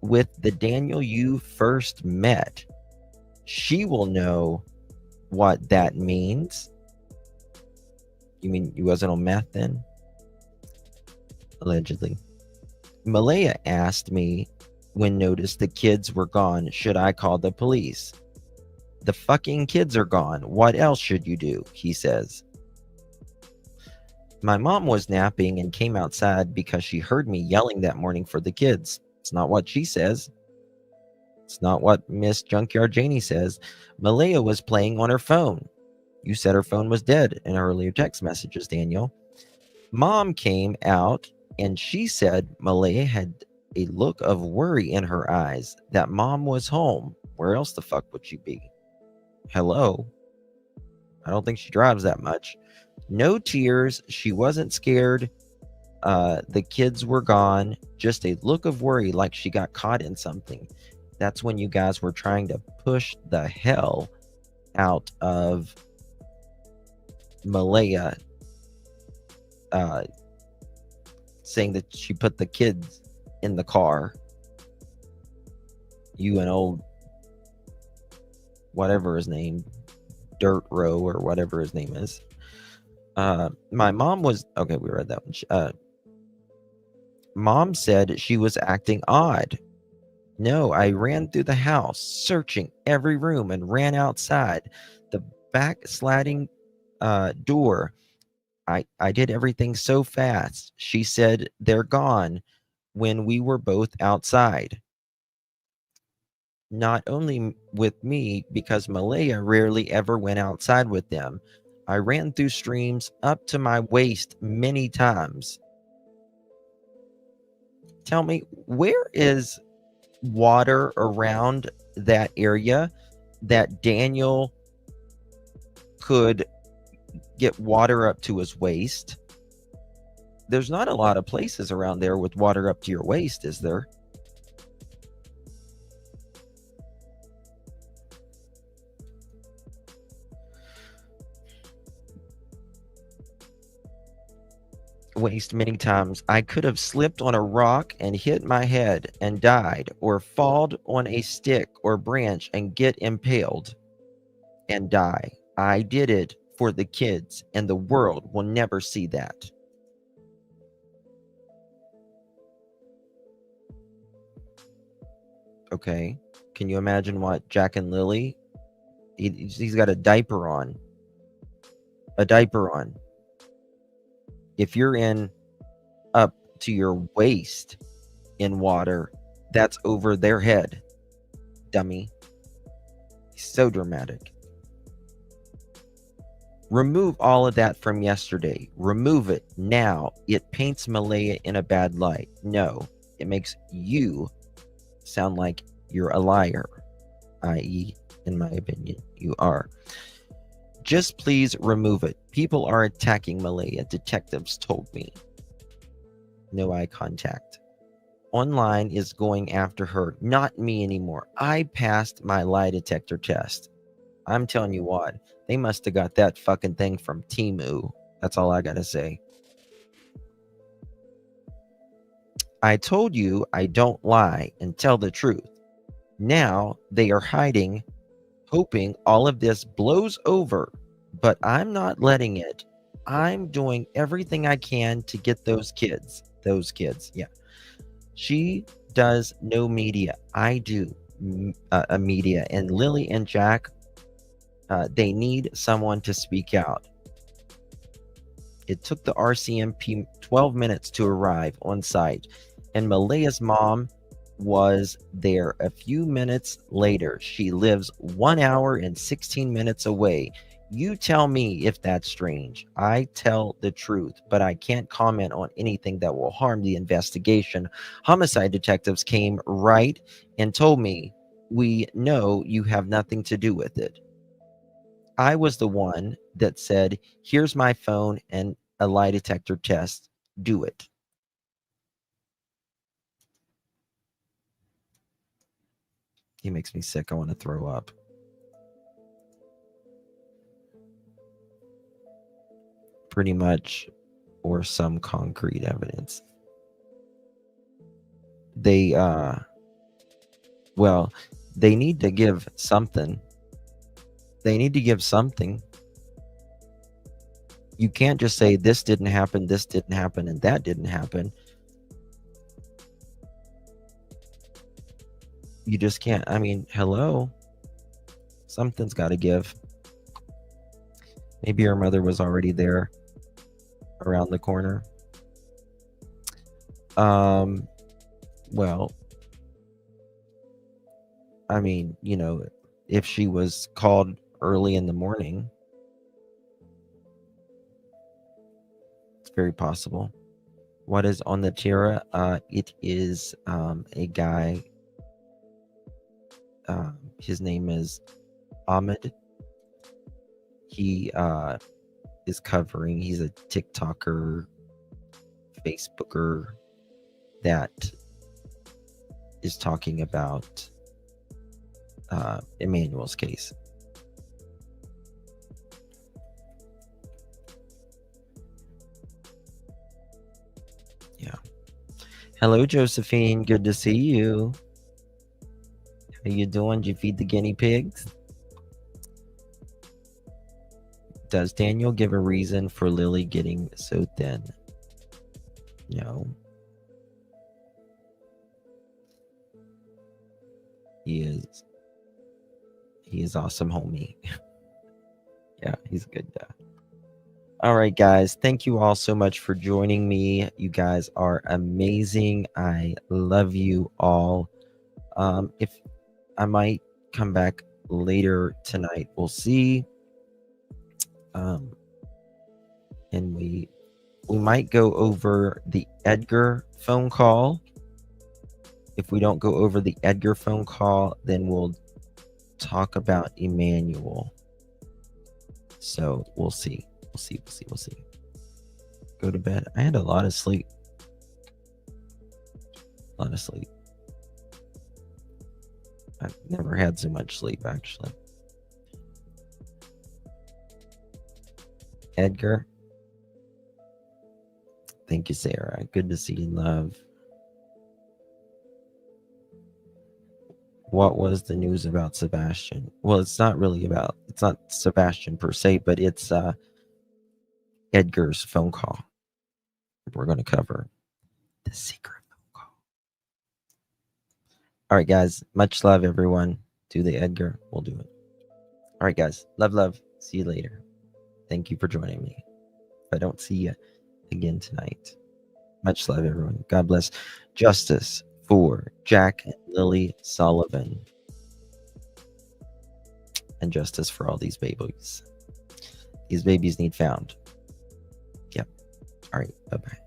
With the Daniel you first met. She will know what that means. You mean you wasn't on meth then? Allegedly. Malehya asked me when noticed the kids were gone, should I call the police? The fucking kids are gone. What else should you do? He says. My mom was napping and came outside because she heard me yelling that morning for the kids. It's not what she says. It's not what Miss Junkyard Janie says. Malehya was playing on her phone. You said her phone was dead in earlier text messages, Daniel. Mom came out and she said Malehya had a look of worry in her eyes, that mom was home. Where else the fuck would she be? Hello? I don't think she drives that much. No tears. She wasn't scared. The kids were gone. Just a look of worry, like she got caught in something. That's when you guys were trying to push the hell out of Malehya, saying that she put the kids in the car. You and old whatever his name, Dirt Row or whatever his name is. My mom was okay. We read that one. Mom said she was acting odd. No, I ran through the house, searching every room, and ran outside the back sliding door. I did everything so fast. She said they're gone when we were both outside. Not only with me, because Malehya rarely ever went outside with them. I ran through streams up to my waist many times. Tell me, where is water around that area that Daniel could get water up to his waist? There's not a lot of places around there with water up to your waist, is there? Waist many times. I could have slipped on a rock and hit my head and died, or falled on a stick or branch and get impaled and die. I did it for the kids, and the world will never see that. Okay. Can you imagine what Jack and Lily? He's got a diaper on. A diaper on. If you're in up to your waist in water, that's over their head. Dummy. So dramatic. Remove all of that from yesterday. Remove it now. It paints Malehya in a bad light. No, it makes you sound like you're a liar, i.e., in my opinion, you are. Just please remove it. People are attacking Malehya, detectives told me. No eye contact. Online is going after her, not me anymore. I passed my lie detector test. I'm telling you what, they must have got that fucking thing from Temu. That's all I gotta say. I told you I don't lie and tell the truth. Now they are hiding, hoping all of this blows over, but I'm not letting it. I'm doing everything I can to get those kids. Yeah. She does no media. I do a media. And Lilly and Jack, they need someone to speak out. It took the RCMP 12 minutes to arrive on site, and Malehya's mom was there a few minutes later. She lives 1 hour and 16 minutes away. You tell me if that's strange. I tell the truth, but I can't comment on anything that will harm the investigation. Homicide detectives came right and told me, we know you have nothing to do with it. I was the one that said, here's my phone and a lie detector test. Do it. He makes me sick. I want to throw up. Pretty much, or some concrete evidence. They, well, they need to give something. They need to give something. You can't just say this didn't happen, and that didn't happen. You just can't. I mean, hello. Something's got to give. Maybe her mother was already there around the corner. Well, I mean, you know, if she was called early in the morning, it's very possible. What is on the Tira? It is a guy. His name is Ahmed. He is covering, he's a TikToker, Facebooker that is talking about Emmanuel's case. Yeah. Hello, Josephine. Good to see you. How you doing? Did you feed the guinea pigs? Does Daniel give a reason for Lilly getting so thin? No. He is awesome, homie. Yeah, he's a good guy. All right, guys. Thank you all so much for joining me. You guys are amazing. I love you all. If I might come back later tonight, we'll see. And we might go over the Edgar phone call. If we don't go over the Edgar phone call, then we'll talk about Emmanuel. So we'll see. We'll see. Go to bed. I had a lot of sleep. I've never had so much sleep, actually. Edgar. Thank you, Sarah. Good to see you, love. What was the news about Sebastian? Well, it's not Sebastian per se, but it's Edgar's phone call. We're going to cover the secret phone call. All right, guys. Much love, everyone. Do the Edgar. We'll do it. All right, guys. Love. See you later. Thank you for joining me. If I don't see you again tonight. Much love, everyone. God bless. Justice for Jack and Lilly Sullivan. And justice for all these babies. These babies need found. Yep. All right. Bye-bye.